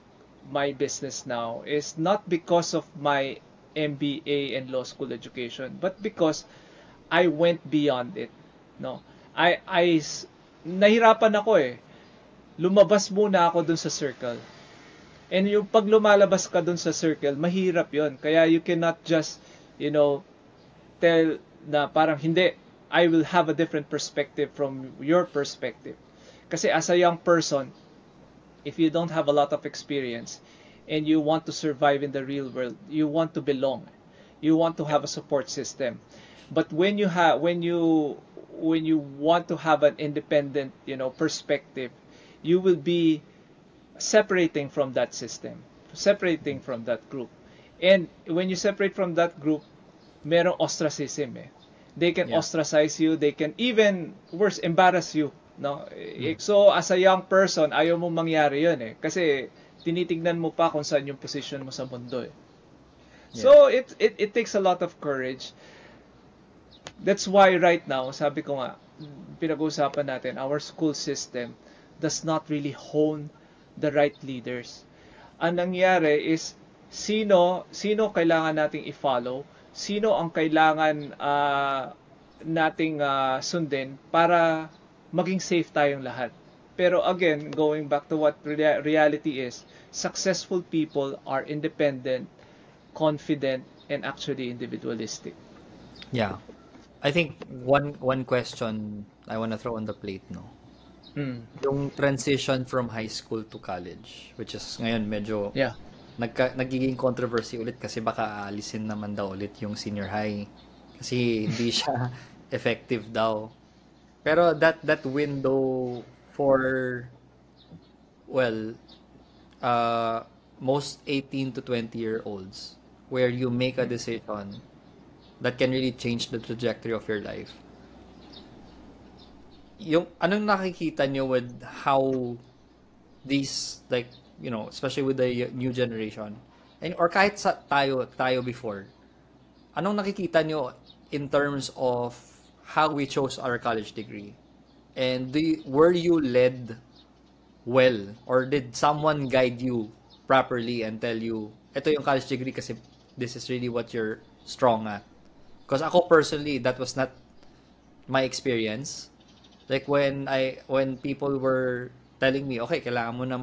my business now is not because of my MBA and law school education, but because I went beyond it. No, nahirapan ako eh. Lumabas muna ako dun sa circle. And yung pag lumalabas ka dun sa circle, mahirap yon. Kaya you cannot just, tell na parang hindi, I will have a different perspective from your perspective. Kasi as a young person, if you don't have a lot of experience and you want to survive in the real world, you want to belong. You want to have a support system. But when you want to have an independent, perspective, you will be separating from that system, separating from that group. And when you separate from that group, merong ostracism eh. They can ostracize you, they can even worse embarrass you, no? So as a young person, ayaw mo mangyari 'yun eh kasi tinitingnan mo pa kung saan yung position mo sa mundo eh. So it takes a lot of courage. That's why right now, sabi ko nga, pinag-uusapan natin, our school system does not really hone the right leaders. Ang nangyari is sino kailangan nating i-follow, sino ang kailangan nating sundin para maging safe tayong lahat. Pero again, going back to what reality is, successful people are independent, confident, and actually individualistic. Yeah. I think one question I want to throw on the plate, no? Yung transition from high school to college, which is ngayon medyo nagiging controversy ulit kasi baka aalisin naman daw ulit yung senior high kasi hindi siya effective daw. Pero that window for most 18 to 20-year-olds where you make a decision that can really change the trajectory of your life. Yung anong nakikita nyo with how these, like, especially with the new generation or kahit sa tayo before, anong nakikita nyo in terms of how we chose our college degree? And were you led well, or did someone guide you properly and tell you, ito yung college degree kasi this is really what you're strong at? Because ako personally, that was not my experience. Like when people were telling me, okay, kailangan mo na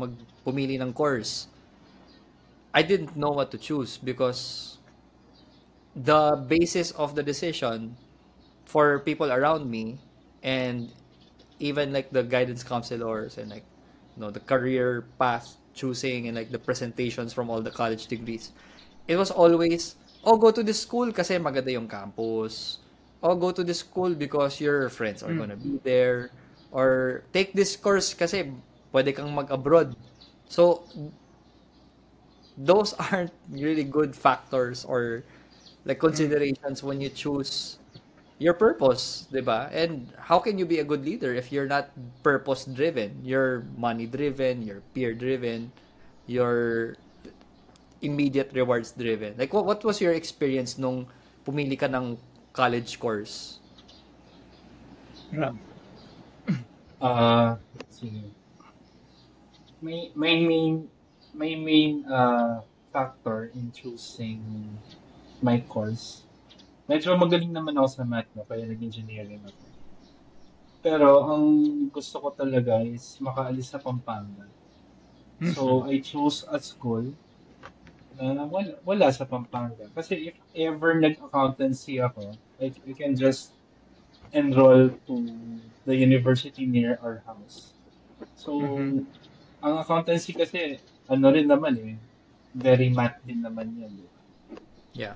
pumili ng course, I didn't know what to choose because the basis of the decision for people around me and even like the guidance counselors and like the career path choosing and like the presentations from all the college degrees, it was always, go to this school kasi maganda yung campus. Go to this school because your friends are gonna be there. Or take this course kasi pwede kang mag-abroad. So, those aren't really good factors or like considerations when you choose your purpose, diba? And how can you be a good leader if you're not purpose-driven? You're money-driven, you're peer-driven, you're immediate rewards driven. Like what was your experience nung pumili ka ng college course? Ram. Sige. My main factor in choosing my course. Medyo magaling naman ako sa math, no? Kaya nag-engineering ako. Pero ang gusto ko talaga is makaalis sa Pampanga. So, I chose a school na wala sa Pampanga. Kasi if ever nag-accountancy ako, I can just enroll to the university near our house. So, Mhm. ang accountancy kasi, ano rin naman very math din naman yan. Di ba? Yeah.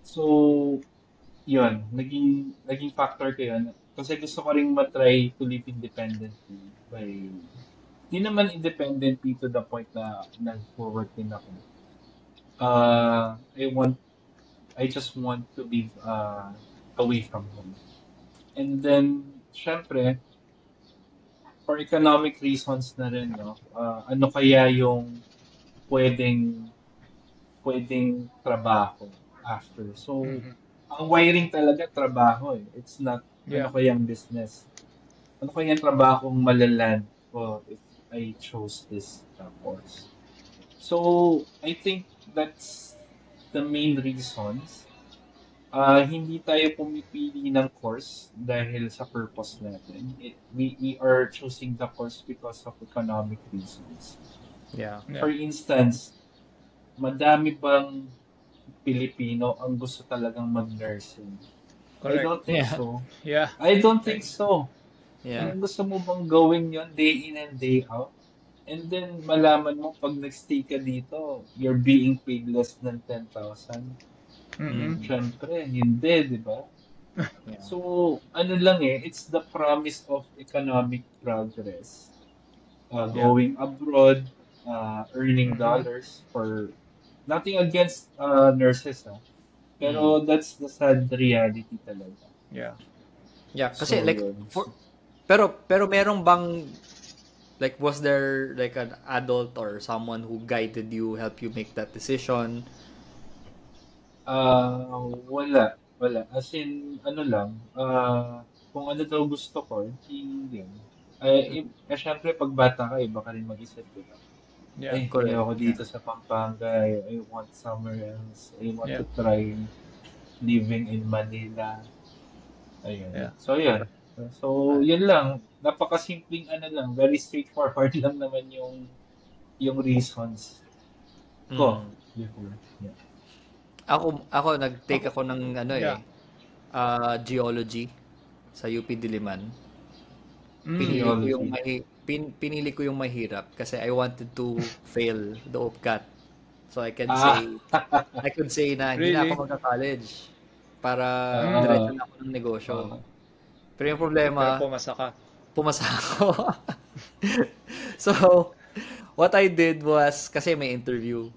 So, yun, naging factor ko yun. Kasi gusto ko ring matry to live independently di naman independently to the point na nag-forward din ako. I just want to live away from home. And then, syempre, for economic reasons na rin, no? Ano kaya yung pwedeng trabaho after. So, Mhm. ang wiring talaga trabaho It's not ano Yeah. kayang business. Ano kayang trabahong malaland ko if I chose this course. So, I think that's the main reasons. Hindi tayo pumipili ng course dahil sa purpose natin. We are choosing the course because of economic reasons. Yeah. For Yeah. instance, madami bang Pilipino ang gusto talagang mag-nursing? I Correct. don't think Yeah. so. Yeah. I don't think so. Yeah. Ang gusto mo bang gawin yon day in and day out? And then, malaman mo pag nag-stay ka dito, you're being paid less than 10,000. Mhm. Siyempre, hindi, di ba? Yeah. So, ano lang it's the promise of economic progress. Yeah. Going abroad, earning Mhm. dollars for nothing against nurses, pero that's the sad reality talaga. Yeah. Yeah, So, kasi like yun. pero merong bang like was there like an adult or someone who guided you, help you make that decision? Wala. As in, ano lang, kung ano daw gusto ko, hindi yun. Syempre, pag bata ka, baka rin mag-isip, diba? Yeah. Correct. Ayoko dito sa Pampanga. I want somewhere else. I want to Yeah. try living in Manila. Ayun. Yeah. So, yun. So, yun lang. Napakasimpleng very straightforward lang naman yung reasons ko before. Yeah. Ako nag-take ako ng Yeah. geology sa UP Diliman. Pinili ko yung pinili ko yung mahirap kasi I wanted to fail the OPCAT. So I could say na hindi na Really? ako magka-college para Mm. diretso na ako ng negosyo. Pero yung problema, Pero pumasa ka. pumasa ako. So, what I did was, kasi may interview,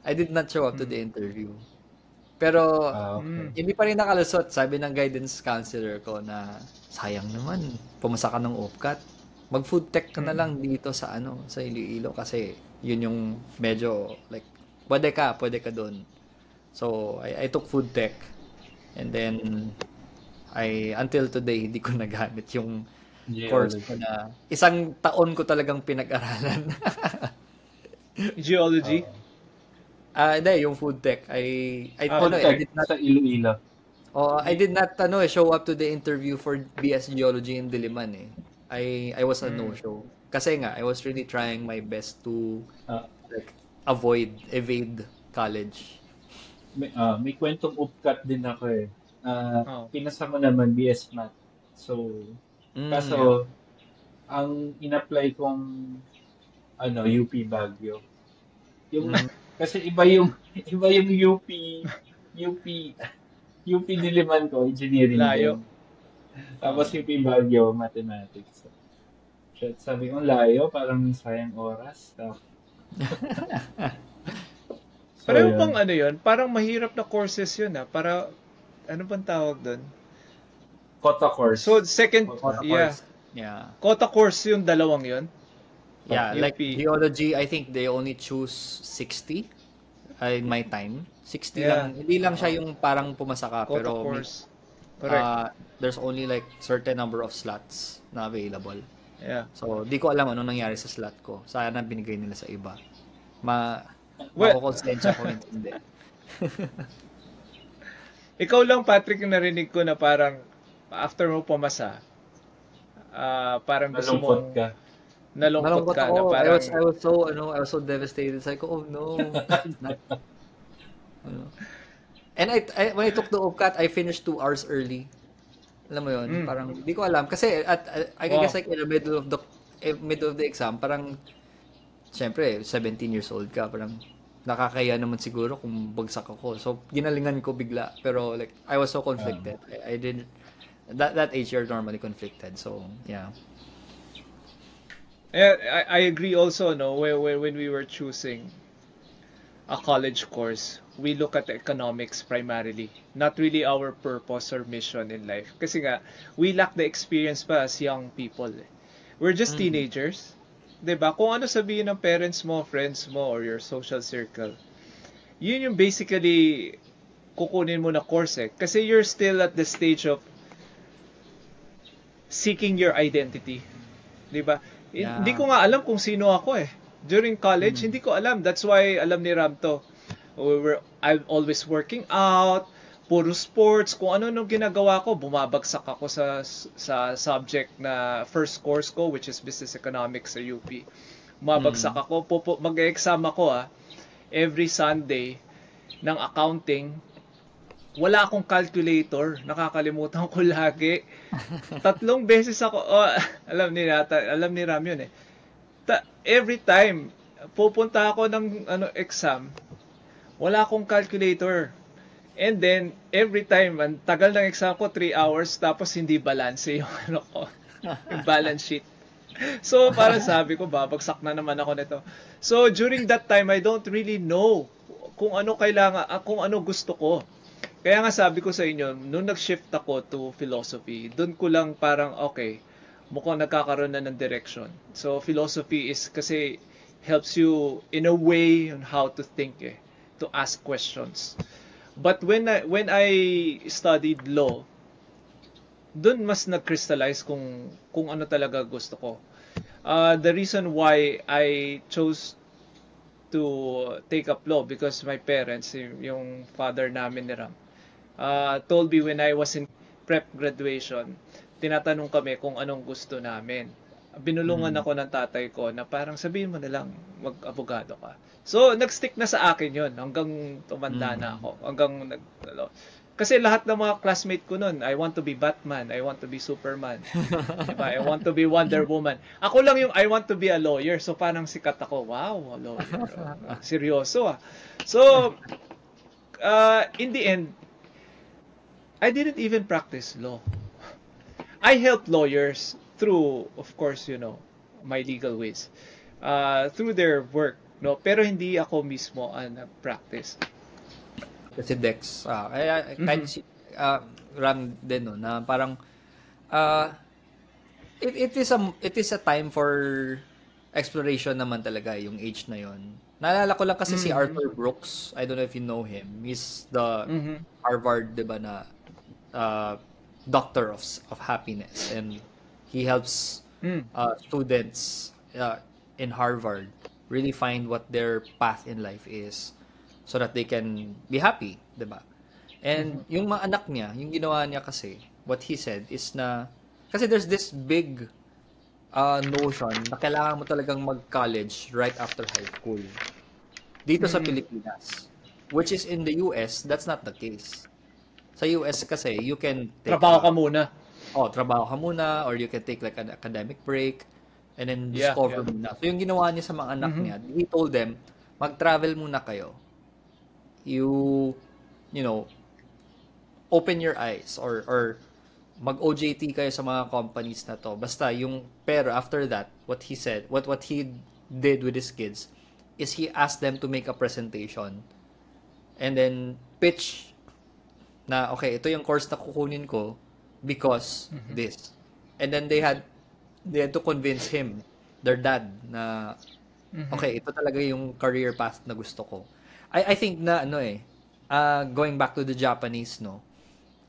I did not show up to the interview. Pero, Okay. hindi pa rin nakalusot. Sabi ng guidance counselor ko na, sayang naman, pumasa ka ng OPCAT. Mag-food tech ka na lang dito sa sa Iloilo kasi yun yung medyo, like, pwede ka doon. So, I took food tech. And then, until today, hindi ko nagamit yung course ko na isang taon ko talagang pinag-aralan. Geology? Hindi, yung food tech. I did not, Sa Iloilo. I did not show up to the interview for BS Geology in Diliman I was a no-show. Kasi nga, I was really trying my best to like evade college. May kwentong upcut din ako Pinasa ko naman BS Math. So, kaso, ang in-apply kong UP Baguio. Yung kasi iba yung UP Diliman ko, engineering Layo. din. Tapos UP Baguio, mathematics. Shit, sabi ko, layo, parang sayang oras. So, Pareho bang yun? Parang mahirap na courses yun Para, ano bang tawag doon? Quota course. So, second, Quota course. Quota course yung dalawang yun? Yeah, like UP. geology, I think they only choose 60. in my time. 60 Yeah. lang. Hindi lang siya yung parang pumasa ka, Quota pero course. Correct. there's only like certain number of slots na available. Yeah. So, di ko alam anong nangyari sa slot ko. Sana binigay nila sa iba. Well, Makukonsensya ko hindi. ikaw lang, Patrick, yung narinig ko na parang after mo pumasa, parang gusto Nalungkot mong ka. nalungkot Nalungkot ka na ako. parang I was so devastated. Sabi ko, oh no. Ano. And when I took the OPCAT, I finished 2 hours early. Alam mo yun? Parang, di ko alam. Kasi, I Wow. guess like in the middle of the exam, parang, syempre, 17 years old ka, parang, nakakaya naman siguro kung bagsak ako. So, ginalingan ko bigla. Pero, like, I was so conflicted. I didn't, that age, you're normally conflicted. So, yeah. Yeah, I agree also, no, when we were choosing a college course, we look at economics primarily, not really our purpose or mission in life. Kasi nga, we lack the experience pa as young people. We're just teenagers. 'Di ba? Kung ano sabihin ng parents mo, friends mo, or your social circle, yun yung basically kukunin mo na course eh. Kasi you're still at the stage of seeking your identity. 'Di ba? Yeah. Hindi ko nga alam kung sino ako eh. During college, hindi ko alam. That's why alam ni Ram to. I'm always working out, puro sports, kung ano nung ginagawa ko, bumabagsak ako sa subject na first course ko, which is Business Economics sa UP. Bumabagsak ako, mag-exam ako every Sunday ng accounting. Wala akong calculator, nakakalimutan ko lagi. 3 beses ako, alam ni Ram yun eh. Every time pupunta ako ng exam, wala akong calculator. And then every time, ang tagal ng exam ko 3 hours, tapos hindi balance yung yung balance sheet. So para sabi ko, babagsak na naman ako nito. So during that time, I don't really know kung ano kailangan, kung ano gusto ko. Kaya nga sabi ko sa inyo, nung nag-shift ako to philosophy, doon ko lang parang okay, mukhang nagkakaroon na ng direction. So philosophy is kasi helps you in a way on how to think to ask questions. But when I studied law, doon mas nag-crystallize kung ano talaga gusto ko. The reason why I chose to take up law because my parents, yung father namin ni Ram, told me when I was in prep graduation, tinatanong kami kung anong gusto namin. Binulungan ako ng tatay ko na parang sabihin mo na lang mag-abogado ka. So, nag-stick na sa akin yun hanggang tumanda na ako. Kasi lahat ng mga classmate ko nun, I want to be Batman, I want to be Superman, diba? I want to be Wonder Woman. Ako lang yung I want to be a lawyer. So, parang sikat ako. Wow, a lawyer. Seryoso So, in the end, I didn't even practice law. I helped lawyers through, of course, my legal ways, through their work, no? Pero hindi ako mismo nag-practice. Kasi Dex, kahit si Ram din, no, na parang, it is a time for exploration naman talaga, yung age na yon. Naalala ko lang kasi si Arthur Brooks, I don't know if you know him, he's the Harvard, diba, na doctor of happiness, and he helps students in Harvard really find what their path in life is so that they can be happy, diba? And yung mga anak niya, yung ginawa niya kasi, what he said is na, kasi there's this big notion na kailangan mo talagang mag-college right after high school. Dito sa Pilipinas. Which is in the US, that's not the case. Sa US kasi, you can take... Trabaho ka muna. Trabaho ka muna, or you can take like an academic break, and then discover muna. So yung ginawa niya sa mga anak niya, he told them, mag-travel muna kayo. You know, open your eyes, or mag-OJT kayo sa mga companies na to. Basta pero after that, what he said, what he did with his kids, is he asked them to make a presentation, and then pitch na, okay, ito yung course na kukunin ko because this. And then they had to convince him, their dad, na okay, ito talaga yung career path na gusto ko. I think na going back to the Japanese, no,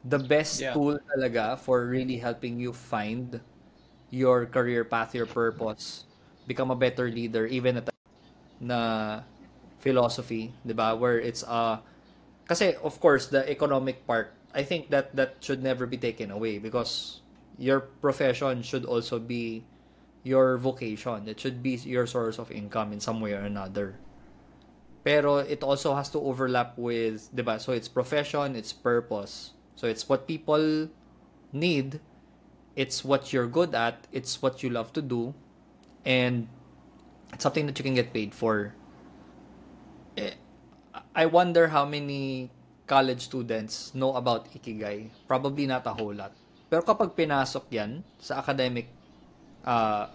the best Yeah. tool talaga for really helping you find your career path, your purpose, become a better leader, even at na philosophy, 'di ba? Where it's kasi of course the economic part, I think that should never be taken away because your profession should also be your vocation. It should be your source of income in some way or another. Pero it also has to overlap with, 'di ba? So it's profession, it's purpose. So it's what people need, it's what you're good at, it's what you love to do, and it's something that you can get paid for. Eh, I wonder how many college students know about Ikigai. Probably not a whole lot. Pero kapag pinasok yan sa academic uh,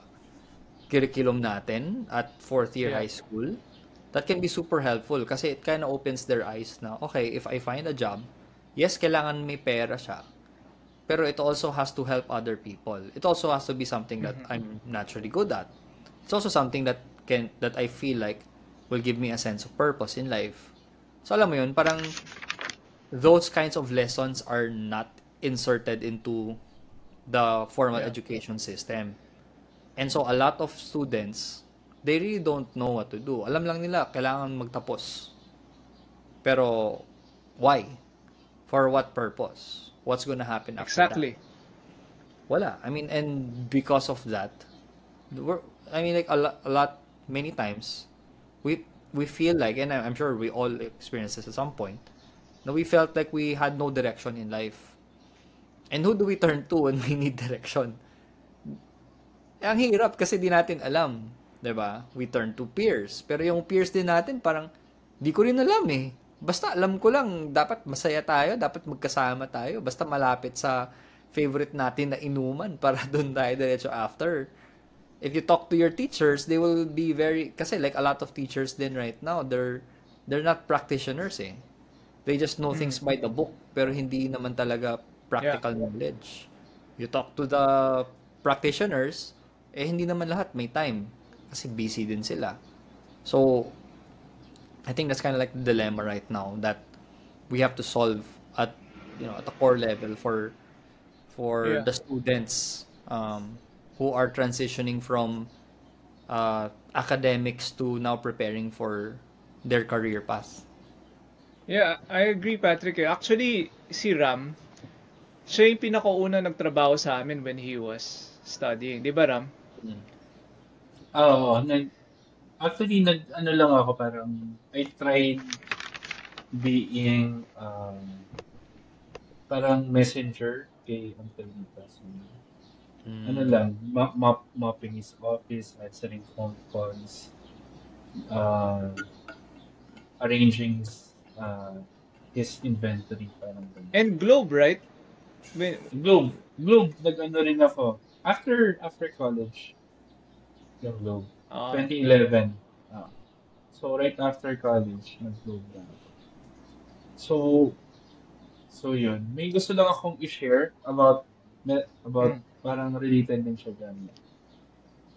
curriculum natin at fourth year Yeah. high school, that can be super helpful kasi it kind of opens their eyes na, okay, if I find a job, yes, kailangan may pera siya, pero it also has to help other people. It also has to be something that I'm naturally good at. It's also something that I feel like will give me a sense of purpose in life. So alam mo yun, parang those kinds of lessons are not inserted into the formal Yeah. education system. And so a lot of students, they really don't know what to do. Alam lang nila, kailangan magtapos. Pero why? For what purpose? What's gonna happen after that? Exactly. Wala. I mean, and because of that, we're, I mean, like many times, we feel like, and I'm sure we all experience this at some point, na we felt like we had no direction in life. And who do we turn to when we need direction? Ang hirap kasi di natin alam, 'di ba? We turn to peers. Pero yung peers din natin parang di ko rin alam eh. Basta alam ko lang dapat masaya tayo, dapat magkasama tayo, basta malapit sa favorite natin na inuman para doon tayo diretso after. If you talk to your teachers, they will be very kasi like a lot of teachers din right now, they're not practitioners eh. They just know things by the book pero hindi naman talaga Yeah. practical knowledge. You talk to the practitioners, hindi naman lahat may time kasi busy din sila. So, I think that's kind of like the dilemma right now that we have to solve at at the core level for Yeah. the students who are transitioning from academics to now preparing for their career path. Yeah, I agree, Patrick. Actually, si Ram, siya yung pinakauna nagtrabaho sa amin when he was studying. Di ba, Ram? Oo, actually, ano lang ako, parang, I tried being, parang messenger kay Uncle Nita. So, ano lang, mopping his office, answering phone calls, uh, arranging his inventory, parang ganun. And Globe, right? Globe, nag-ano rin ako. After college, yung Globe. Ah, 2011. Ah. So, right after college, nag-Globe na ako. So, yun. May gusto lang akong i-share about mm, parang related din siya dyan.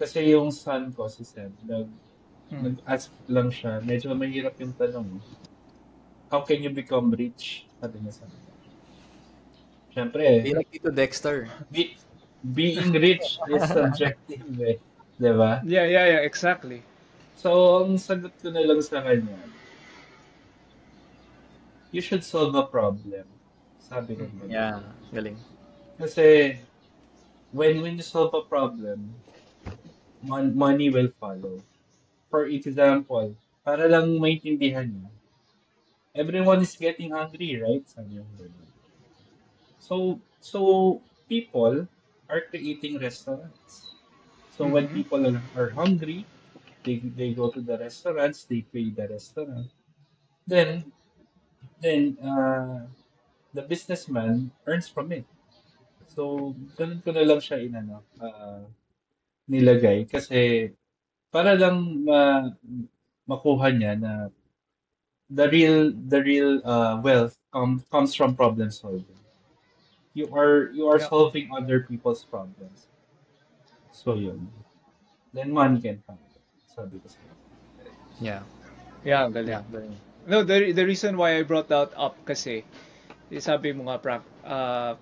Kasi yung son ko, si Seb, mm. nag-ask lang siya. Medyo mahirap yung tanong. How can you become rich? Sabi niya sa akin. Siyempre, Be like Tito Dexter. being rich is subjective eh. Diba? Yeah, exactly. So, ang sagot ko na lang sa kanya, you should solve a problem. Sabi ko ganun. Yeah, galing. Kasi, when you solve a problem, money will follow. For example, para lang maintindihan niyo, everyone is getting hungry, right? Sabi ko ganun. So people are creating restaurants. So when Mhm. people are hungry, they go to the restaurants, they pay the restaurant. Then the businessman earns from it. So ganun ko na lang siya nilagay kasi para lang makuha niya na the real wealth comes from problem solving. You are Yeah. solving other people's problems. So yun. Then money can come. Sabi ko sa'yo. Yeah. Yeah, Yeah, galing. galing. No, the reason why I brought that up kasi, sabi mo nga,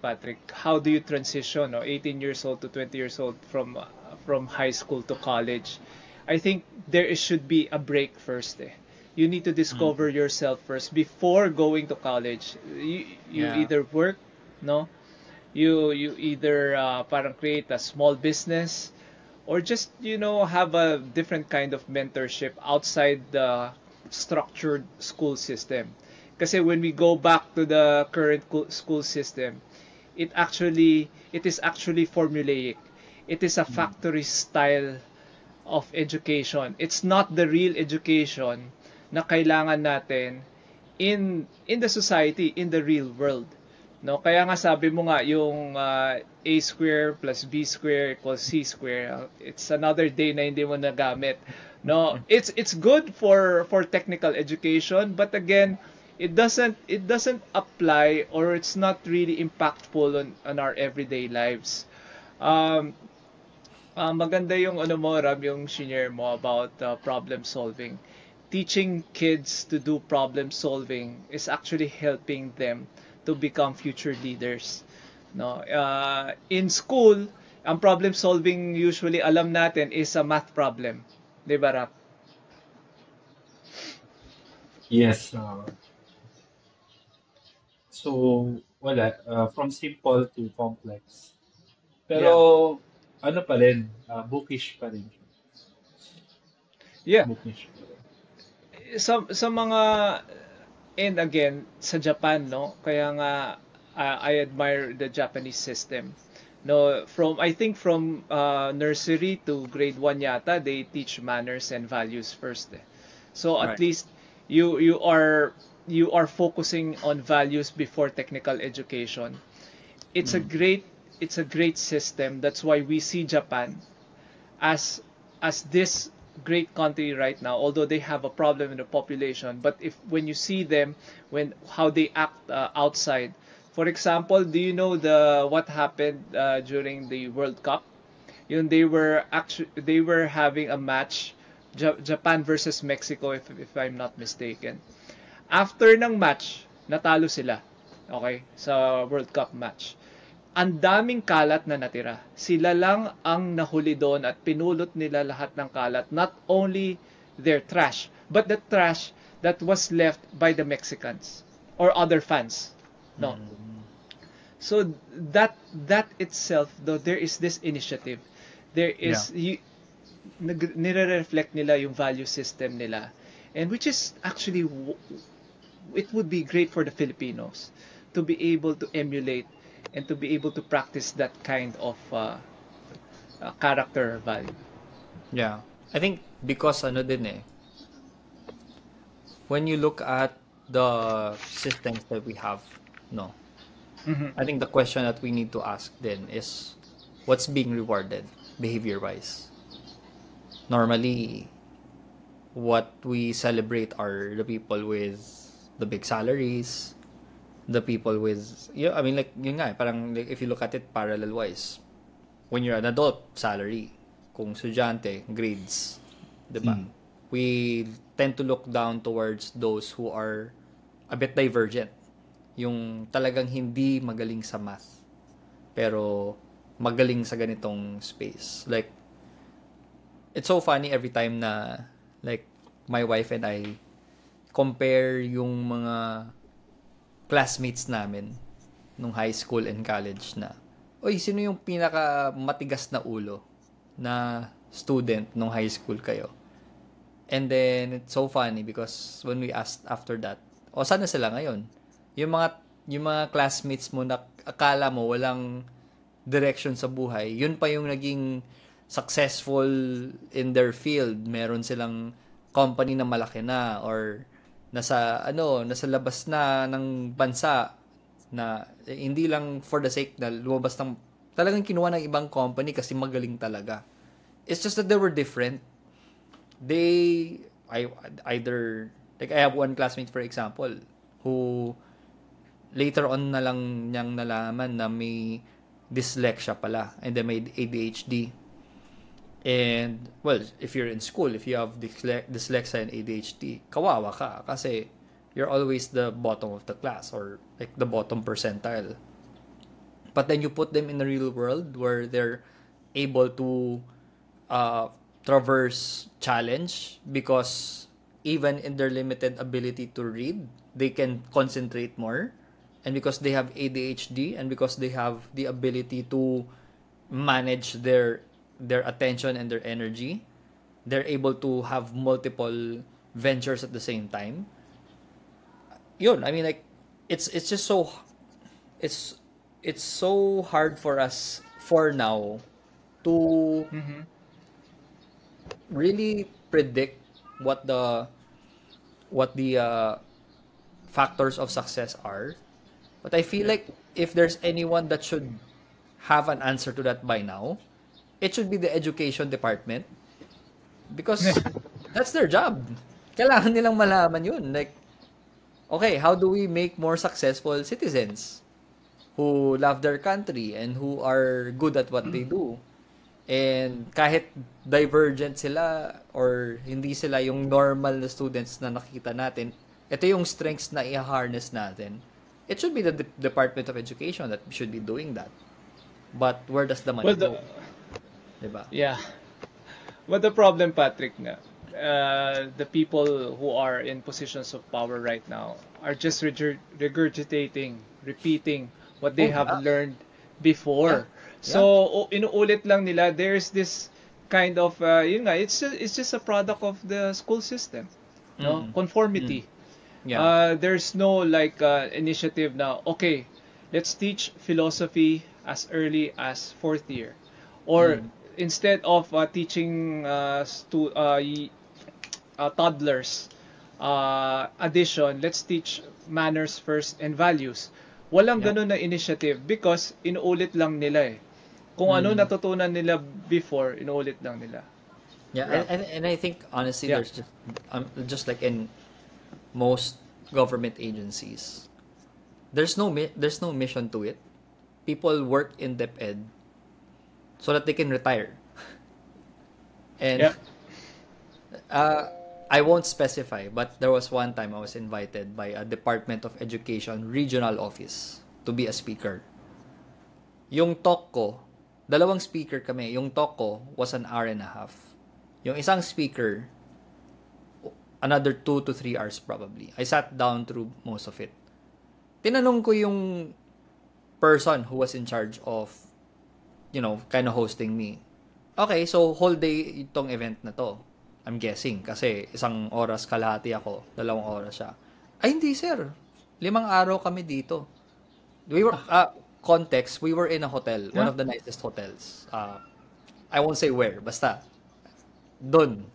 Patrick, how do you transition, no? 18 years old to 20 years old from high school to college? I think should be a break first. Eh. You need to Mm. discover yourself first before going to college. You Yeah. either work, no? You either parang create a small business or just have a different kind of mentorship outside the structured school system. Kasi when we go back to the current school system, it is actually formulaic. It is a Mm. factory style of education. It's not the real education na kailangan natin in the society, in the real world. No, kaya nga sabi mo nga yung a square plus b square equals c square. It's another day na hindi mo nagamit. No, it's good for technical education, but again, it doesn't apply, or it's not really impactful on our everyday lives. Um, Maganda yung ano mo, Ram, yung share mo about problem solving. Teaching kids to do problem solving is actually helping them to become future leaders. No, in school, ang problem solving usually alam natin is a math problem, 'di ba, Rap? Yes. So, wala. From simple to complex. Yeah, Pero, ano pa rin, bookish pa rin. yeah. Bookish pa rin. Sa mga and again sa Japan, no, kaya nga I admire the Japanese system. No, I think from nursery to grade 1 yata they teach manners and values first, eh. So at Right. least you are focusing on values before technical education. It's a Mm. great it's a great system. That's why we see Japan as this great country right now, although they have a problem in the population. But if when you see them, when how they act outside, for example, do you know the what happened during the World Cup? They were having a match, Japan versus Mexico, if I'm not mistaken. After ng match, natalo sila. Okay? Sa World Cup match. Ang daming kalat na natira. Sila lang ang nahuli doon at pinulot nila lahat ng kalat. Not only their trash, but the trash that was left by the Mexicans or other fans. No. Mm. So that itself, though, there is this initiative. There Yeah. is nire-reflect nila yung value system nila. And which is actually it would be great for the Filipinos to be able to emulate and to be able to practice that kind of character value. Yeah. I think because ano din eh, when you look at the systems that we have, no, Mhm. I think the question that we need to ask then is what's being rewarded behavior-wise? Normally, what we celebrate are the people with the big salaries, the people with, yeah, I mean, like, yun nga, parang like, if you look at it parallel-wise, when you're an adult, salary. Kung estudyante, grades. 'Di ba? Mm. We tend to look down towards those who are a bit divergent. Yung talagang hindi magaling sa math, pero magaling sa ganitong space. Like, it's so funny every time na, like, my wife and I compare yung mga classmates namin nung high school and college na, oy, sino yung pinaka matigas na ulo na student nung high school kayo? And then, it's so funny because when we asked after that, o saan na sila ngayon? Yung mga classmates mo na akala mo walang direction sa buhay, yun pa yung naging successful in their field. Meron silang company na malaki na or nasa labas na ng bansa na hindi lang for the sake na lumabas ng talagang kinuha ng ibang company kasi magaling talaga. It's just that they were different. I either, like, I have one classmate, for example, who later on na lang niyang nalaman na may dyslexia pala and then may ADHD. And, well, if you're in school, if you have dyslexia and ADHD, kawawa ka kasi you're always the bottom of the class or like the bottom percentile. But then you put them in the real world where they're able to uh, traverse challenge because even in their limited ability to read, they can concentrate more. And because they have ADHD and because they have the ability to manage their attention and their energy, they're able to have multiple ventures at the same time. Yun, I mean like it's just so it's it's so hard for us for now to Mm-hmm. really predict what the factors of success are. But I feel Yeah. like if there's anyone that should have an answer to that by now, it should be the education department because that's their job. Kailangan nilang malaman yun. Like, okay, how do we make more successful citizens who love their country and who are good at what they do? And kahit divergent sila or hindi sila yung normal na students na nakita natin, ito yung strengths na i-harness natin. It should be the Department of Education that should be doing that. But where does the money Well, go? Diba? yeah. But the problem, Patrick, nga, the people who are in positions of power right now are just regurgitating, repeating what they Oh, have yeah. learned Yeah. before. So, Yeah. inuulit lang nila. There's this kind of, yun nga, it's just a product of the school system. No? Mm. Mm. Conformity. Yeah. There's no like initiative now. Okay, let's teach philosophy as early as fourth year, or Mm. instead of teaching toddlers addition, let's teach manners first and values. Walang Yeah. ganun na initiative because inuulit lang nila eh. Kung ano Mm. natutunan nila before, inuulit lang nila. Yeah, Yeah. and I think honestly, Yeah. there's just like in most government agencies, there's no mission to it. People work in DepEd so that they can retire. And Yeah. uh, I won't specify, but there was one time I was invited by a Department of Education regional office to be a speaker. Yung talk ko, dalawang speaker kami. Yung talk ko was an hour and a half. Yung isang speaker, another 2 to 3 hours probably. I sat down through most of it. Tinanong ko yung person who was in charge of, kind of hosting me. Okay, so whole day itong event na to. I'm guessing. Kasi 1 oras kalahati ako. 2 oras siya. Ay, hindi sir. 5 araw kami dito. We were, context, we were in a hotel. One Yeah. of the nicest hotels. I won't say where. Basta. Doon.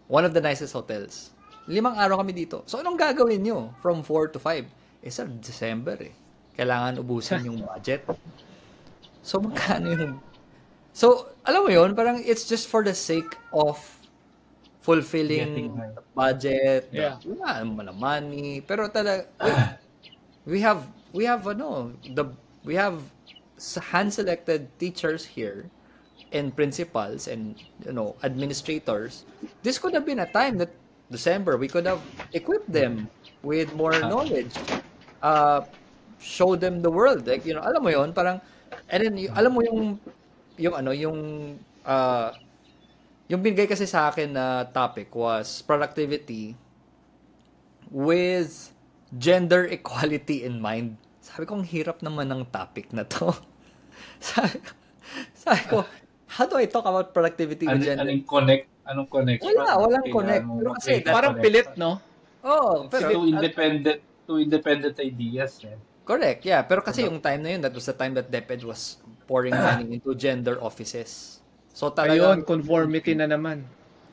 One of the nicest hotels. 5 araw kami dito. So, anong gagawin nyo? From 4 to 5? Eh, sir, December eh. Kailangan ubusin yung budget. So, magkano yung... So, alam mo yun, parang it's just for the sake of fulfilling Getting high. the budget, Yeah. wala naman na money. Pero talaga, we have we have hand-selected teachers here and principals and administrators. This could have been a time that December we could have equipped them with more knowledge, show them the world, like alam mo yon, parang, and then alam mo yung binigay kasi sa akin na topic was productivity with gender equality in mind. Sabi ko, ang hirap naman ng topic na to. sabi ko, how do I talk about productivity with gender? Anong connection? Walang Kailangan connect. mo Pero kasi, mag-make that Parang connection. pilit, no? oh, It's pero, two independent ideas. Eh. correct, yeah. Pero kasi yung time na yun, that was the time that DepEd was pouring money into gender offices. So Ayun, talagang, conformity na naman.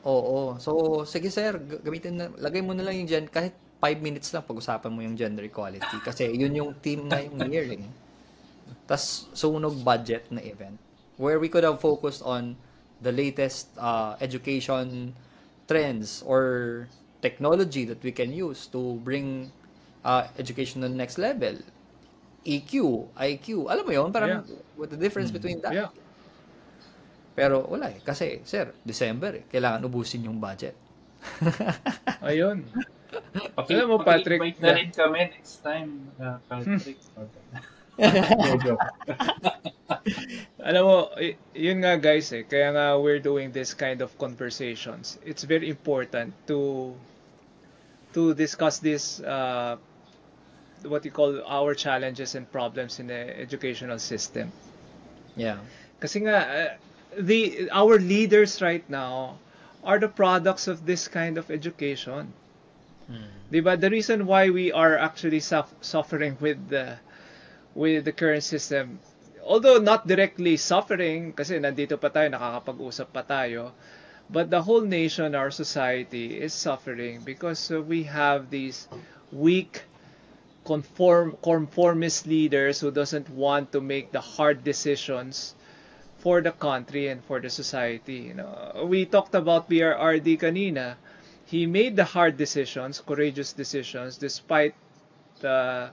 oo. So, sige sir, gamitin na, lagay mo na lang yung kahit 5 minutes lang pag-usapan mo yung gender equality. Kasi yun yung team ngayong year eh. Tas sunog budget na event where we could have focused on the latest education trends or technology that we can use to bring education to the next level. EQ, IQ, alam mo yun, parang what the difference between that. Yeah. Pero wala eh. Kasi, sir, December eh. Kailangan ubusin yung budget. Ayun. Alam mo, Patrick, Paki-invite na rin kami next time, Patrick. Hindi, joke. alam mo, yun nga guys kaya nga we're doing this kind of conversations. It's very important to discuss this what you call our challenges and problems in the educational system. Yeah. Kasi nga our leaders right now are the products of this kind of education. Diba? The reason why we are actually suffering with the current system, although not directly suffering kasi nandito pa tayo, nakakapag-usap pa tayo, but the whole nation, our society is suffering because we have these weak conformist leaders who doesn't want to make the hard decisions for the country and for the society. We talked about BRRD kanina. He made the hard decisions, courageous decisions, despite the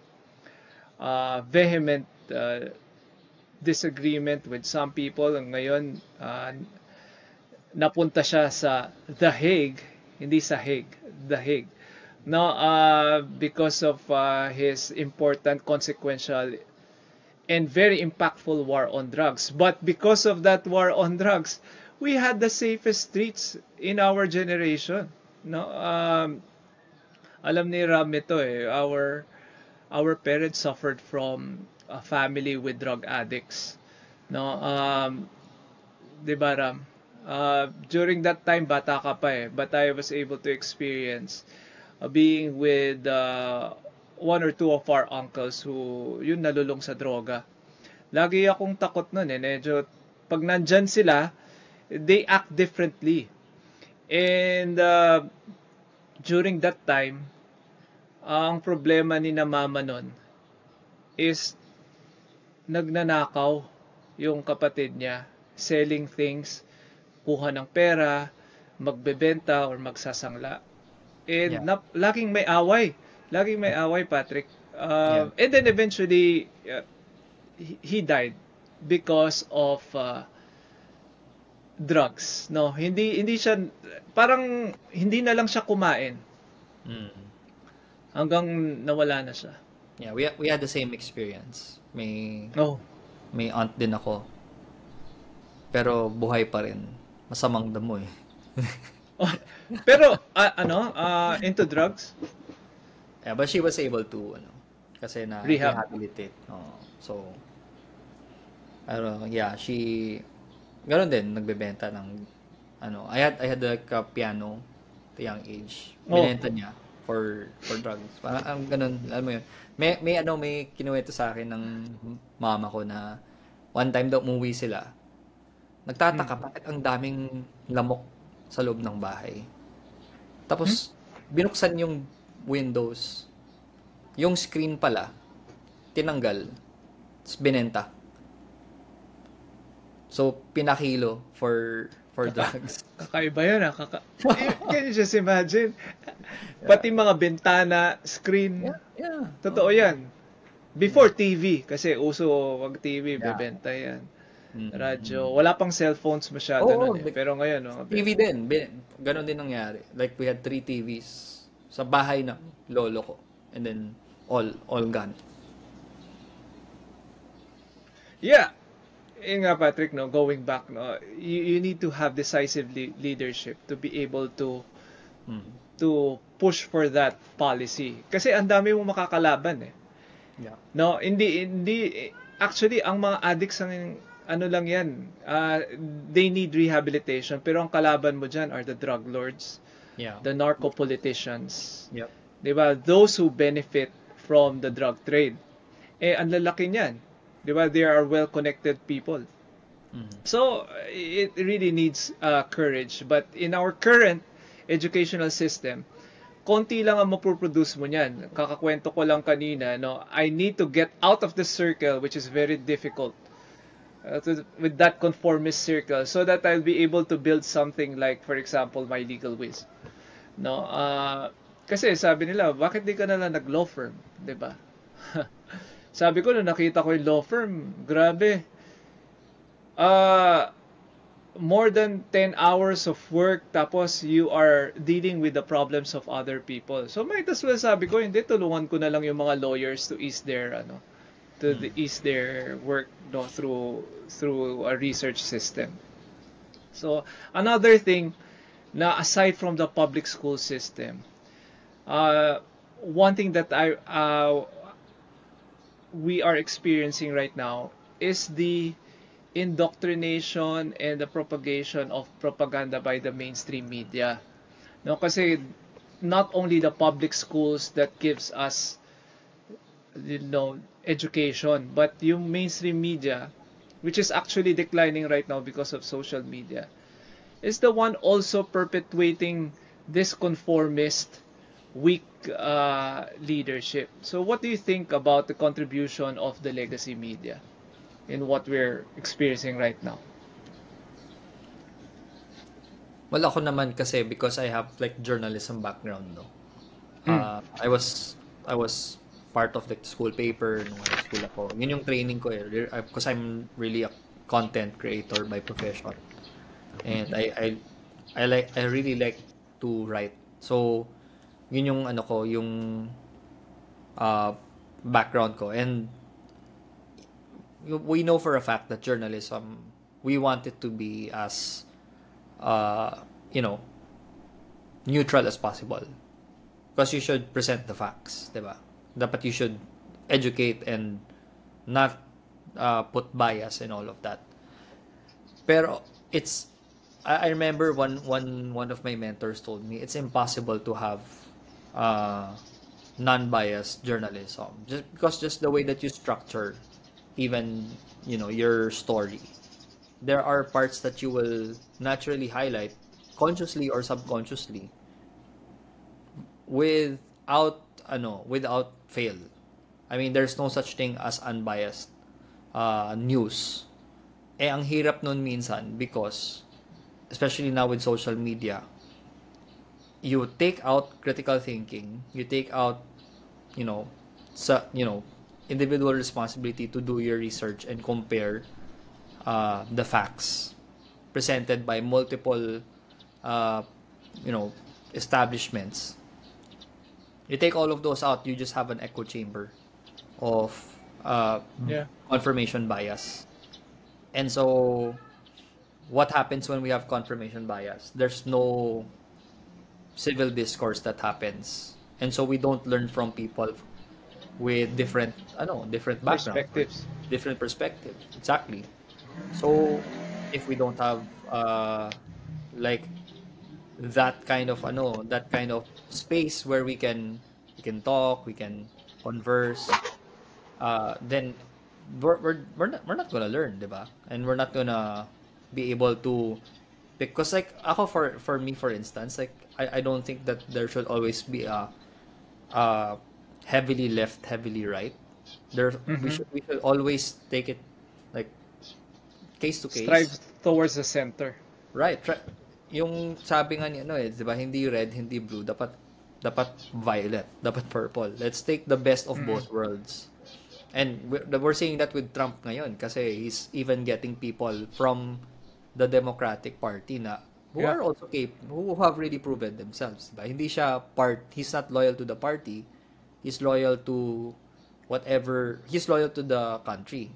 vehement disagreement with some people. Ngayon, napunta siya sa The Hague, hindi sa Hague, The Hague. No, because of his important, consequential, and very impactful war on drugs. But because of that war on drugs, we had the safest streets in our generation. No, alam ni Ram ito our parents suffered from a family with drug addicts. No, 'di ba Ram? During that time bata ka pa but I was able to experience being with one or two of our uncles who yun nalulong sa droga. Lagi akong takot nun medyo pag nandyan sila, they act differently. And during that time, ang problema ni na mama nun is nagnanakaw yung kapatid niya, selling things, kuha ng pera, magbebenta or magsasangla. And laging may away. Laging may away, Patrick. And then eventually, he died because of drugs. No, hindi siya, parang hindi na lang siya kumain. Hanggang nawala na siya. Yeah, we had the same experience. May aunt din ako. Pero buhay pa rin. Masamang damo Pero into drugs? Yeah, but she was able to kasi na rehabilitate. So yeah, she ganoon din nagbebenta ng I had like a piano at a young age. Binenta niya for drugs. Parang ganoon, alam mo yun. May kinuwento sa akin ng mama ko na one time daw umuwi sila. Nagtataka bakit ang daming lamok sa loob ng bahay. Tapos binuksan yung windows. Yung screen pala tinanggal. Tapos binenta. So pinakilo for drugs. Kakaiba yun Can you just imagine? Pati mga bintana, screen. Yeah. Totoo yan. Before TV, kasi uso wag TV, bebenta yan. Radyo. Wala pang cellphones masyado nun pero ngayon, TV din. Ganon din nangyari. Like we had 3 TVs sa bahay ng lolo ko. And then all gone. Yeah. Nga Patrick, going back, you need to have decisive leadership to be able to push for that policy. Kasi ang dami mong makakalaban Yeah. No, hindi actually ang mga addicts ang lang yan. They need rehabilitation pero ang kalaban mo diyan are the drug lords. Yeah. The narco politicians. Yep. 'Di ba? Those who benefit from the drug trade. Ang lalaki niyan. 'Di ba? They are well-connected people. So, it really needs courage. But in our current educational system, konti lang ang mapoproduce mo niyan. Kakakwento ko lang kanina, I need to get out of the circle, which is very difficult, with that conformist circle, so that I'll be able to build something like, for example, my legal whiz. Kasi sabi nila, bakit di ka na lang nag-law firm? 'Di ba? Sabi ko, nung nakita ko yung law firm, grabe. more than 10 hours of work tapos you are dealing with the problems of other people. So might as well sabi ko, hindi, tulungan ko na lang yung mga lawyers to ease their ease their work no through a research system. So another thing na aside from the public school system, one thing that I we are experiencing right now is the indoctrination and the propagation of propaganda by the mainstream media. No, kasi not only the public schools that gives us education, but yung mainstream media, which is actually declining right now because of social media, is the one also perpetuating this conformist, weak leadership. So, what do you think about the contribution of the legacy media in what we're experiencing right now? Well, ako naman kasi because I have like journalism background, no. I was part of the school paper nung high school ako. Yun yung training ko because I'm really a content creator by profession. And I really like to write. So yun yung yung background ko. And we know for a fact that journalism, we want it to be as you know, neutral as possible. Because you should present the facts, diba? Dapat you should educate and not put bias and all of that. Pero I remember one of my mentors told me it's impossible to have non-biased journalism just the way that you structure even your story. There are parts that you will naturally highlight consciously or subconsciously without fail. I mean, there's no such thing as unbiased news. Ang hirap nun minsan because especially now with social media, you take out critical thinking, you take out individual responsibility to do your research and compare the facts presented by multiple establishments. You take all of those out, you just have an echo chamber of confirmation bias. And so what happens when we have confirmation bias? There's no civil discourse that happens. And so we don't learn from people with different backgrounds, Perspectives. different perspectives. Exactly. So if we don't have like that kind of space where we can talk, we can converse, then we're not gonna learn, diba? And we're not gonna be able to, because like ako for me, for instance, like I don't think that there should always be a heavily left, heavily right. We should always take it like case to case. Strive towards the center. Right. Yung sabi nga ni di ba, hindi red, hindi blue, dapat violet, dapat purple. Let's take the best of both worlds. And we're seeing that with Trump ngayon kasi he's even getting people from the Democratic Party who are also who have really proven themselves. Diba? He's not loyal to the party. He's loyal to he's loyal to the country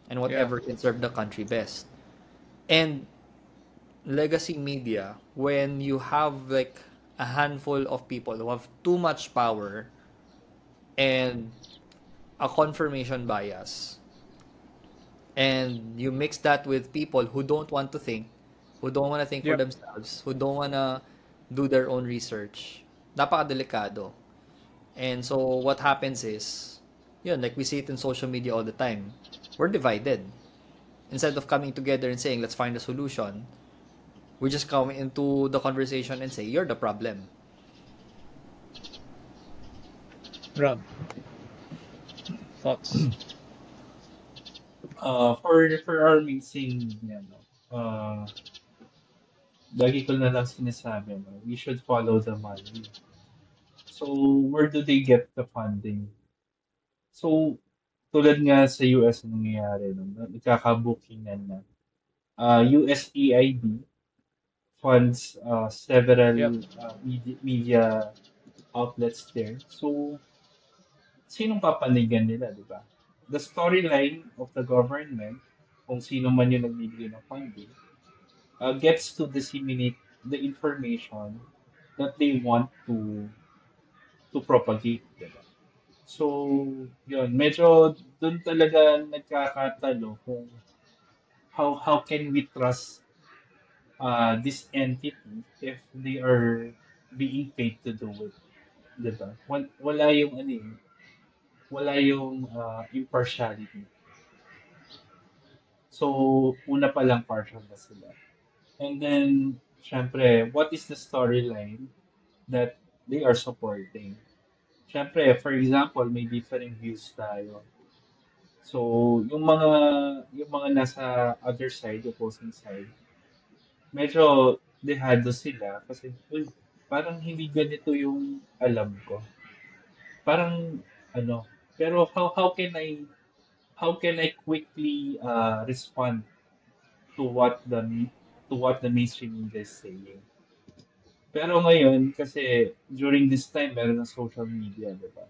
and whatever can serve the country best. And legacy media, when you have like a handful of people who have too much power and a confirmation bias, and you mix that with people who don't want to think, who don't want to think for themselves, who don't want to do their own research, napakadelikado. And so what happens is, like we see it in social media all the time, we're divided. Instead of coming together and saying, let's find a solution, we just come into the conversation and say, you're the problem. Rob, thoughts? For our mixing, lagi ko na lang sinasabi, we should follow the money. So, where do they get the funding? So, tulad nga sa US nangyayari, nagkaka-bookingan na. USAID funds Yep. several media outlets there. So, sinong papanigan nila, di ba? The storyline of the government, kung sino man yung nagbibigay ng funding, gets to disseminate the information that they want to propagate, di ba? So, yun, medyo dun talaga nagkakatalo kung how can we trust this entity if they are being paid to do it, di ba? Wala yung ano eh, wala yung impartiality. So, una pa lang partial na sila. And then, syempre, what is the storyline that they are supporting? Syempre, for example, may different views tayo. So, yung mga nasa other side, opposing side, medyo dehado sila kasi, uy, parang hindi ganito yung alam ko. Parang, ano, pero how can I quickly respond to what the mainstream media is saying? Pero ngayon, kasi during this time, meron ng social media, di ba?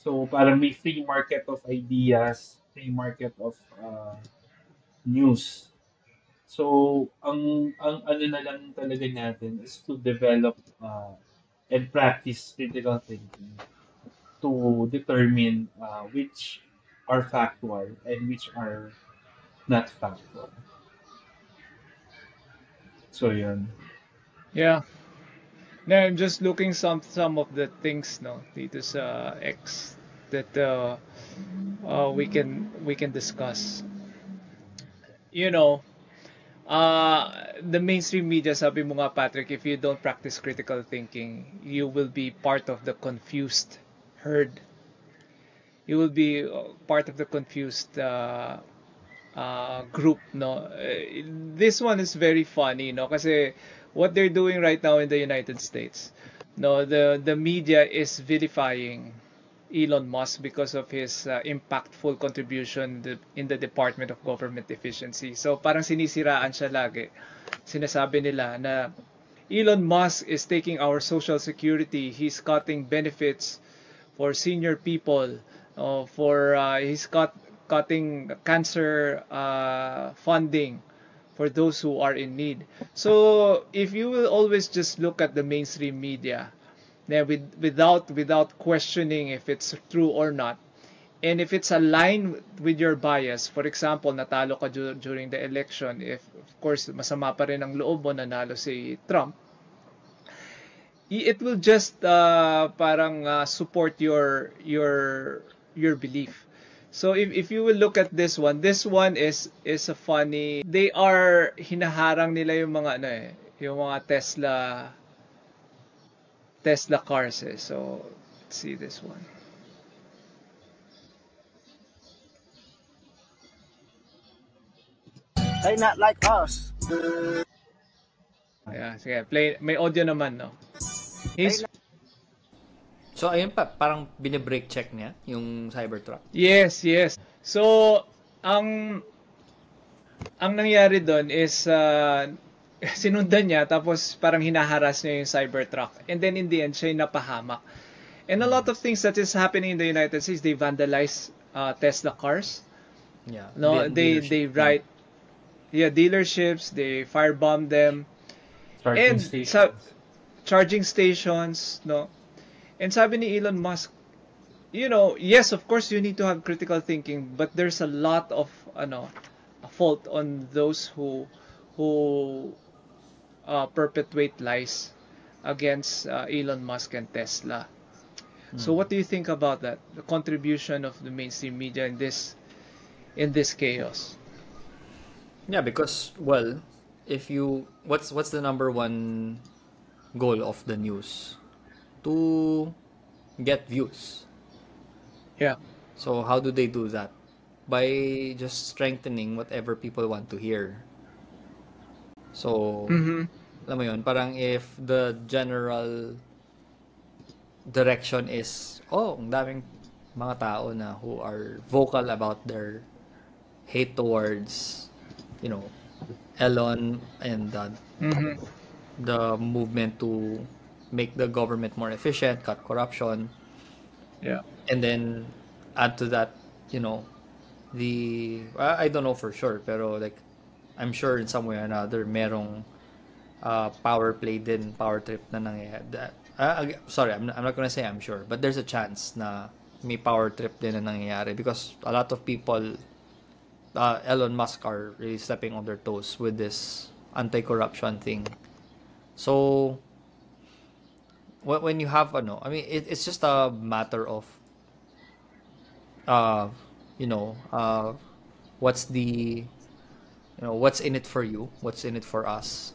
So, parang may free market of ideas, free market of news. So, ang ano na lang talaga natin is to develop and practice critical thinking to determine which are factual and which are not factual. So, yun. Yeah. Now I'm just looking some of the things no dito sa X that we can discuss. You know, the mainstream media, sabi mo nga Patrick, if you don't practice critical thinking, you will be part of the confused herd. You will be part of the confused group, no. This one is very funny, no, kasi what they're doing right now in the United States, no, the media is vilifying Elon Musk because of his impactful contribution in the Department of Government Efficiency. So parang sinisiraan siya lagi. Sinasabi nila na Elon Musk is taking our social security. He's cutting benefits for senior people. For he's cutting cancer funding for those who are in need. So if you will always just look at the mainstream media, without questioning if it's true or not, and if it's aligned with your bias, for example, natalo ka during the election, if of course masama pa rin ang loob mo, nanalo si Trump, it will just parang support your belief. So if you will look at this one is a funny. They are hinaharang nila yung mga ano yung mga Tesla cars eh. So let's see this one. They not like us. Yeah, sige, play. May audio naman, no? He's So, ayun pa, parang bine-break check niya, yung Cybertruck. Yes, yes. So, ang nangyari doon is sinundan niya tapos parang hinaharas niya yung Cybertruck. And then in the end, siya yung napahamak. And a lot of things that is happening in the United States, they vandalize Tesla cars. Yeah. No, they write dealerships, they firebomb them. Charging And stations. charging stations, no. And sabi ni Elon Musk, yes, of course you need to have critical thinking, but there's a lot of a fault on those who perpetuate lies against Elon Musk and Tesla. So what do you think about that? The contribution of the mainstream media in this chaos? Yeah, because, well, if you, what's the number one goal of the news? To get views. Yeah. So how do they do that? By just strengthening whatever people want to hear. So, alam mo yun, parang if the general direction is, ang daming mga tao na who are vocal about their hate towards, Elon and Mhm. the movement to make the government more efficient, cut corruption, Yeah. and then add to that, you know, I don't know for sure, pero like I'm sure in some way or another merong power play din, power trip na nangyayari. Sorry, I'm not gonna say I'm sure, but there's a chance na may power trip din na nangyayari because a lot of people, Elon Musk are really stepping on their toes with this anti-corruption thing. So when you have I mean it's just a matter of uh you know what's the what's in it for you, what's in it for us,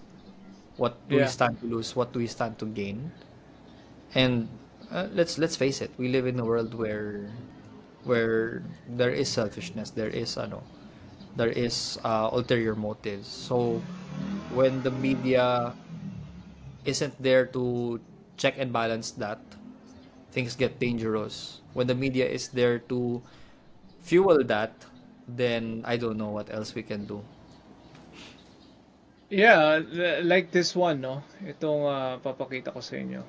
what do we Yeah. stand to lose, what do we stand to gain. And let's face it, we live in a world where there is selfishness, there is ulterior motives. So when the media isn't there to check and balance that, things get dangerous. When the media is there to fuel that, then I don't know what else we can do. Yeah, like this one, no? Itong papakita ko sa inyo.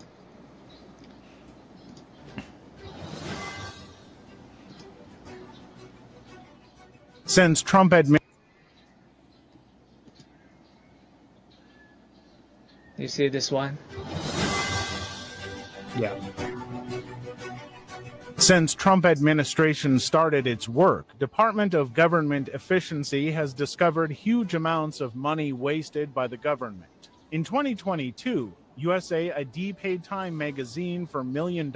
Since Trump You see this one? Yeah. Since Trump administration started its work, Department of Government Efficiency has discovered huge amounts of money wasted by the government. In 2022, USAID paid Time magazine for $1 million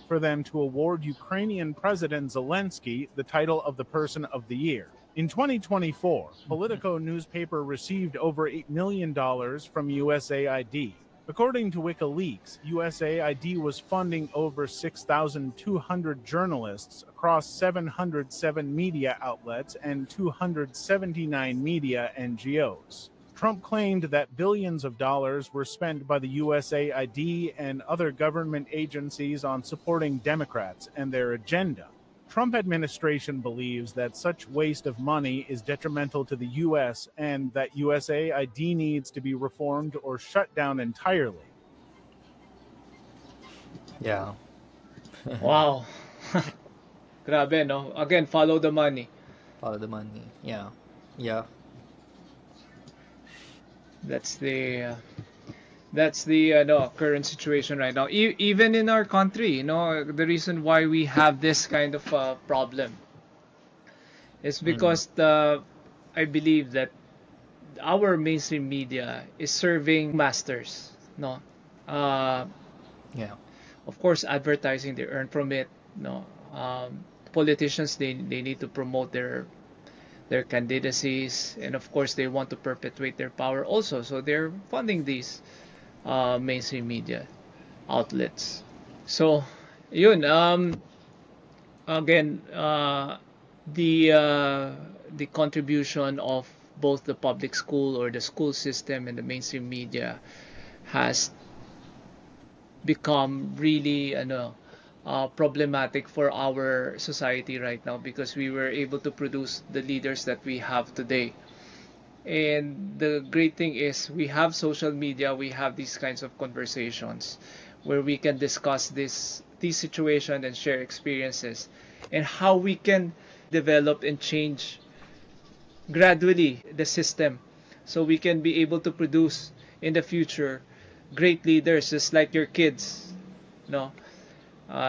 for them to award Ukrainian President Zelensky the title of the Person of the Year. In 2024, Politico newspaper received over $8 million from USAID. According to WikiLeaks, USAID was funding over 6,200 journalists across 707 media outlets and 279 media NGOs. Trump claimed that billions of dollars were spent by the USAID and other government agencies on supporting Democrats and their agenda. Trump administration believes that such waste of money is detrimental to the U.S. and that USAID needs to be reformed or shut down entirely. Yeah. Wow. Grabe, no? Again, follow the money. Follow the money. Yeah. Yeah. That's the no, current situation right now. Even in our country, the reason why we have this kind of problem is because I believe that our mainstream media is serving masters, no. Yeah. Of course, advertising, they earn from it, no. Politicians, they need to promote their candidacies, and of course they want to perpetuate their power also, so they're funding these mainstream media outlets. So yun, again, the contribution of both the public school or the school system and the mainstream media has become really problematic for our society right now, because we were able to produce the leaders that we have today. And the great thing is we have social media, we have these kinds of conversations where we can discuss these situations and share experiences and how we can develop and change gradually the system, so we can be able to produce in the future great leaders just like your kids, no.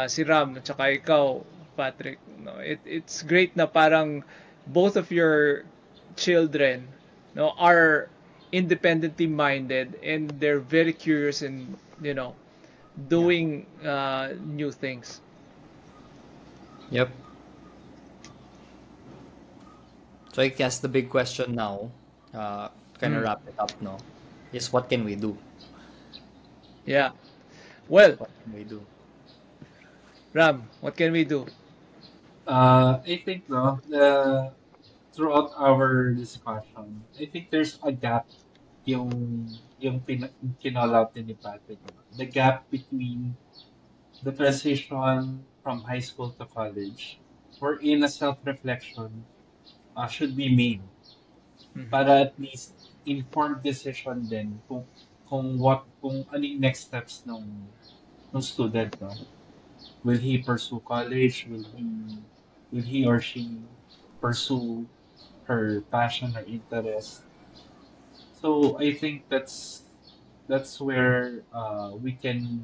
Si Ram at saka ikaw, Patrick, no, it's great na parang both of your children, no, are independently minded and they're very curious in doing new things. Yep. So I guess the big question now, kind of wrap it up, no, is what can we do? Yeah. Well, What can we do? Ram, what can we do? I think no, throughout our discussion, I think there's a gap yung kinall out ni Patrick. The gap between the transition from high school to college, wherein a self-reflection should be made Mhm. para at least informed decision din kung ano yung next steps ng student, no? Will he pursue college? Will he or she pursue her passion or interest? So I think that's where we can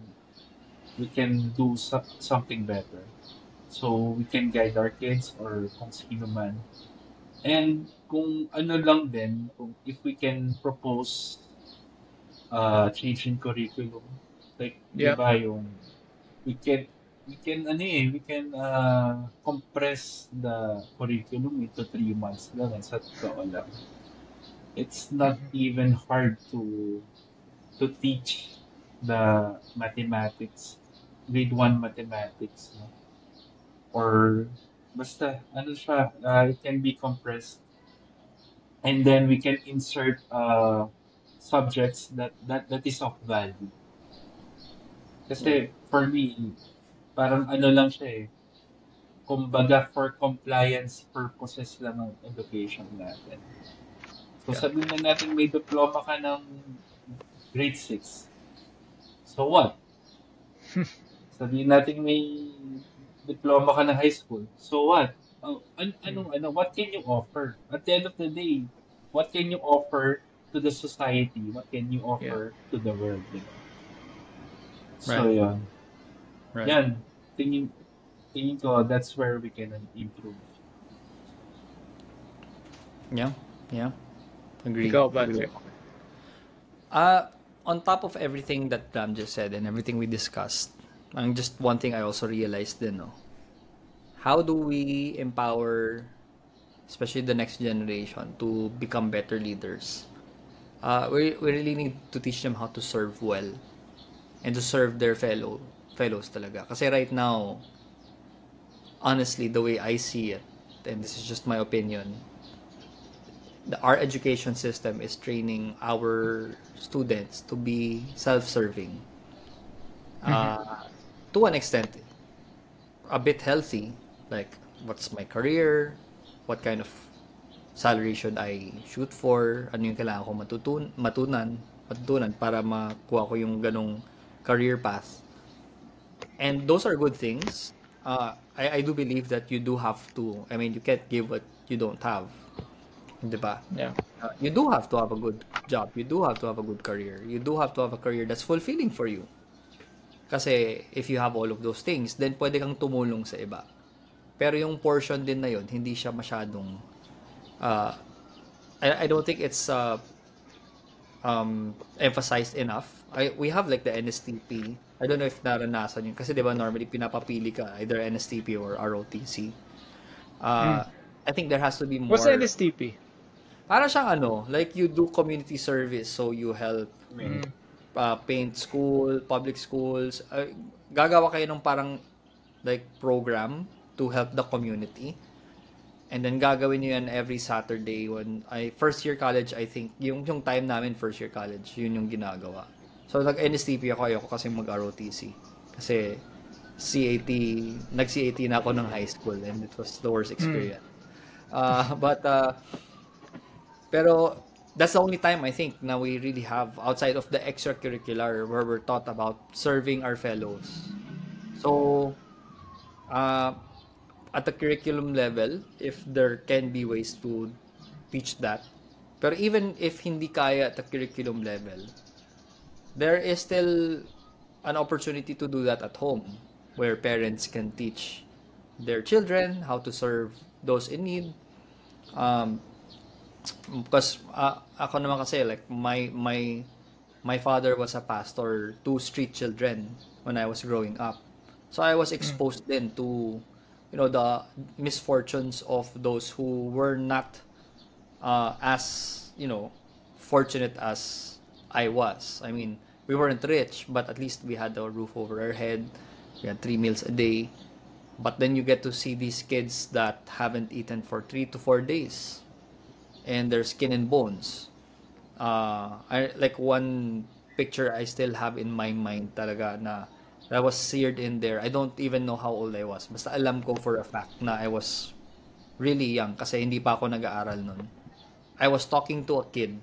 do something better. So we can guide our kids or kung sino man. And kung ano lang din, kung if we can propose change in curriculum, like, di Yeah. ba, yung we can compress the curriculum into 3 months lang, and sa totoo lang. It's not even hard to teach the mathematics, grade 1 mathematics, no? Or basta, ano siya, it can be compressed, and then we can insert subjects that is of value. Kasi for me, parang ano lang siya eh, kumbaga for compliance purposes lang ang education natin. So Yeah. sabihin na natin may diploma ka ng grade 6. So what? Sabihin natin may diploma ka ng high school. So what? What can you offer? At the end of the day, what can you offer to the society? What can you offer to the world? You know? So, Right. yun. Right. Yan. Tingin ko, that's where we can improve. Yeah. Yeah. Agree. Ikaw, Agree. Patrick. On top of everything that Ram just said and everything we discussed, just one thing I also realized din, no? How do we empower, especially the next generation, to become better leaders? We really need to teach them how to serve well and to serve their fellows talaga. Kasi right now, honestly, the way I see it, and this is just my opinion, our education system is training our students to be self-serving. To an extent, a bit healthy, like what's my career, what kind of salary should I shoot for, ano yung kailangan ko matutunan para makuha ko yung ganong career path. And those are good things. I do believe that you do have to, I mean, you can't give what you don't have. Diba? Yeah. You do have to have a good job. You do have to have a good career. You do have to have a career that's fulfilling for you. Kasi if you have all of those things, then pwede kang tumulong sa iba. Pero yung portion din na yun, hindi siya masyadong I don't think it's emphasized enough. We have like the NSTP. I don't know if naranasan yun. Kasi diba normally pinapapili ka either NSTP or ROTC. I think there has to be more. What's NSTP? Para siyang like you do community service, so you help paint school, public schools. Gagawa kayo ng parang like program to help the community. And then gagawin nyo yan every Saturday when first year college, I think. Yung time namin first year college, yun yung ginagawa. So nag-NSTP ayoko kasi mag-ROTC. Kasi nag-CAT na ako ng high school and it was the worst experience. Pero that's the only time I think na we really have outside of the extracurricular where we're taught about serving our fellows. So at the curriculum level, if there can be ways to teach that, pero even if hindi kaya at the curriculum level, there is still an opportunity to do that at home where parents can teach their children how to serve those in need. Because ako naman kasi like my father was a pastor to street children when I was growing up. So I was exposed then to the misfortunes of those who were not as fortunate as I was. I mean, we weren't rich, but at least we had a roof over our head. We had 3 meals a day. But then you get to see these kids that haven't eaten for 3 to 4 days. And they're skin and bones. I like one picture I still have in my mind talaga na that was seared in there. I don't even know how old I was. Basta alam ko for a fact na I was really young kasi hindi pa ako nag-aaral nun. I was talking to a kid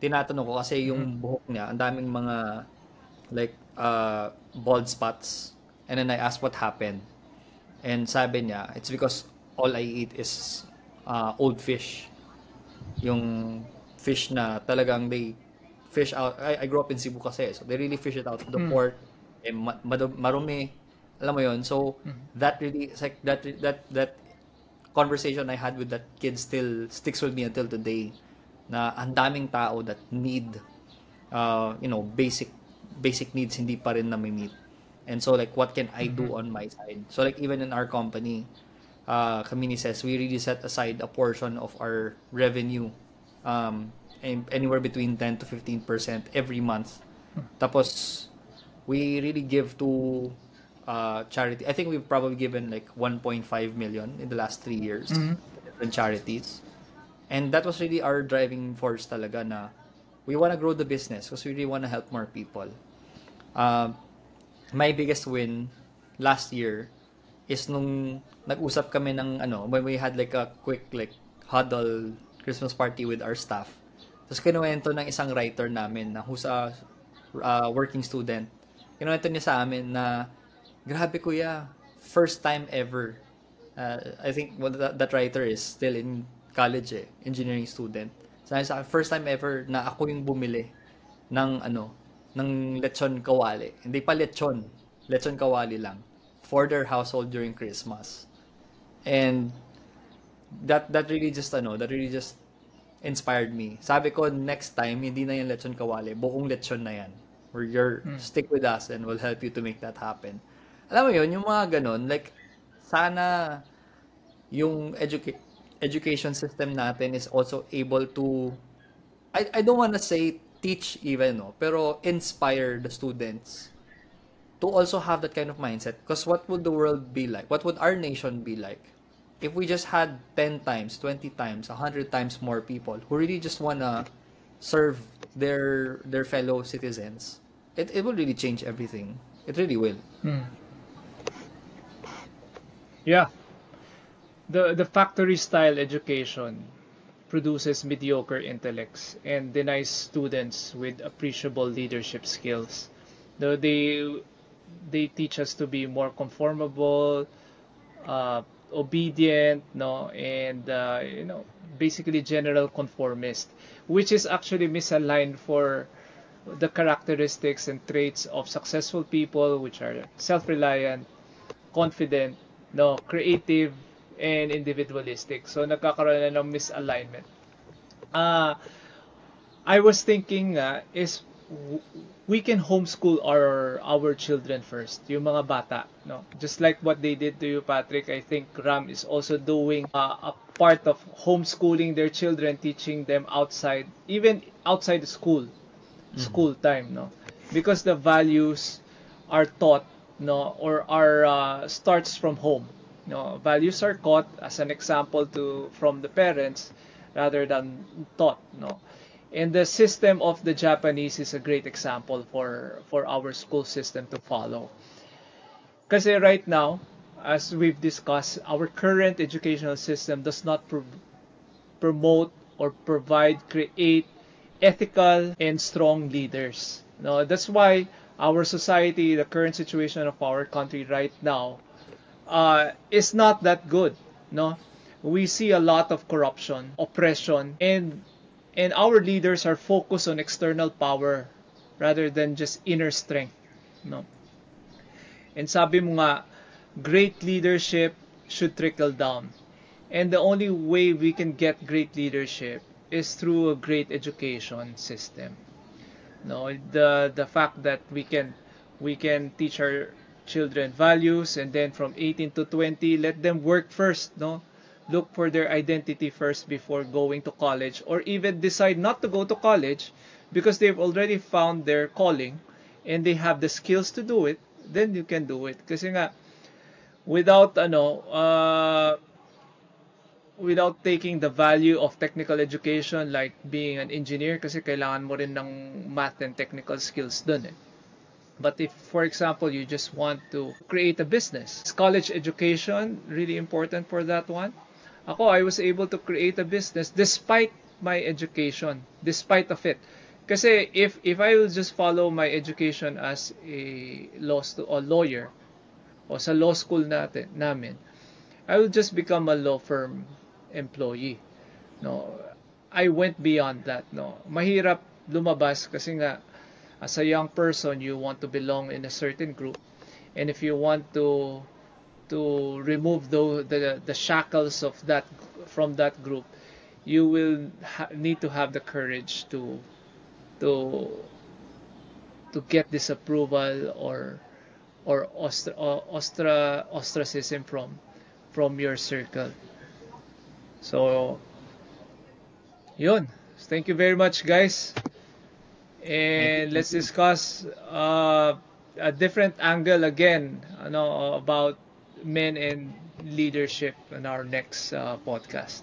tinatanong ko kasi yung buhok niya, ang daming mga like bald spots. And then I asked what happened. And sabi niya, it's because all I eat is old fish. Yung fish na talagang they fish out. I grew up in Cebu kasi, so they really fish it out of the port. Eh, marumi. Alam mo yun? So, that really, it's like that conversation I had with that kid still sticks with me until today. Na ang daming tao that need, basic needs hindi pa rin nami-meet. And so, like, what can I do on my side? So, like, even in our company, Kamini says, we really set aside a portion of our revenue, anywhere between 10 to 15% every month. Tapos, we really give to charity. I think we've probably given like 1.5 million in the last 3 years to different charities. And that was really our driving force talaga na we want to grow the business because we really want to help more people. My biggest win last year is nung nag-usap kami ng when we had like a quick like huddle Christmas party with our staff. Tapos kinuwento ng isang writer namin na who's a working student. Kinuwento niya sa amin na grabe kuya, first time ever. I think that writer is still in college engineering student. Sabi sa akin, first time ever na ako yung bumili ng ng lechon kawali. Hindi pa lechon kawali lang for their household during Christmas. And that really just inspired me. Sabi ko next time hindi na yung lechon kawali, buong lechon na yan. Or stick with us and we'll help you to make that happen. Alam mo yun, yung mga ganun, like sana yung education system natin is also able to I don't want to say teach even, no, pero inspire the students to also have that kind of mindset. Because what would the world be like? What would our nation be like if we just had 10 times, 20 times, 100 times more people who really just wanna serve their fellow citizens? It will really change everything. It really will. Yeah. The factory style education produces mediocre intellects and denies students with appreciable leadership skills. Though they teach us to be more conformable, obedient, and basically general conformist, which is actually misaligned for the characteristics and traits of successful people, which are self-reliant, confident, creative, and individualistic. So nagkakaroon na ng misalignment. I was thinking is we can homeschool our children first, yung mga bata, just like what they did to you, Patrick. I think Ram is also doing a part of homeschooling their children, teaching them outside, even outside the school time, because the values are taught, or are starts from home. Values are taught as an example from the parents rather than taught. And the system of the Japanese is a great example for our school system to follow. Kasi right now, as we've discussed, our current educational system does not promote or create ethical and strong leaders. That's why our society, the current situation of our country right now, is not that good. We see a lot of corruption, oppression, and our leaders are focused on external power rather than just inner strength. And sabi mo nga, great leadership should trickle down. And the only way we can get great leadership is through a great education system. The fact that we can teach our children values, and then from 18 to 20 let them work first, look for their identity first before going to college, or even decide not to go to college because they've already found their calling and they have the skills to do it. Then you can do it. Kasi nga without taking the value of technical education, like being an engineer, kasi kailangan mo rin ng math and technical skills dun . But if, for example, you just want to create a business, is college education really important for that one? I was able to create a business despite my education despite of it. Kasi if I will just follow my education as a lawyer o sa law school namin, I will just become a law firm employee. No, I went beyond that. No, mahirap lumabas kasi nga as a young person you want to belong in a certain group, and if you want to remove the shackles of that from that group, you will need to have the courage to get disapproval or ostracism from your circle. So yun. Thank you very much, guys. And let's discuss a different angle again, about men and leadership in our next podcast.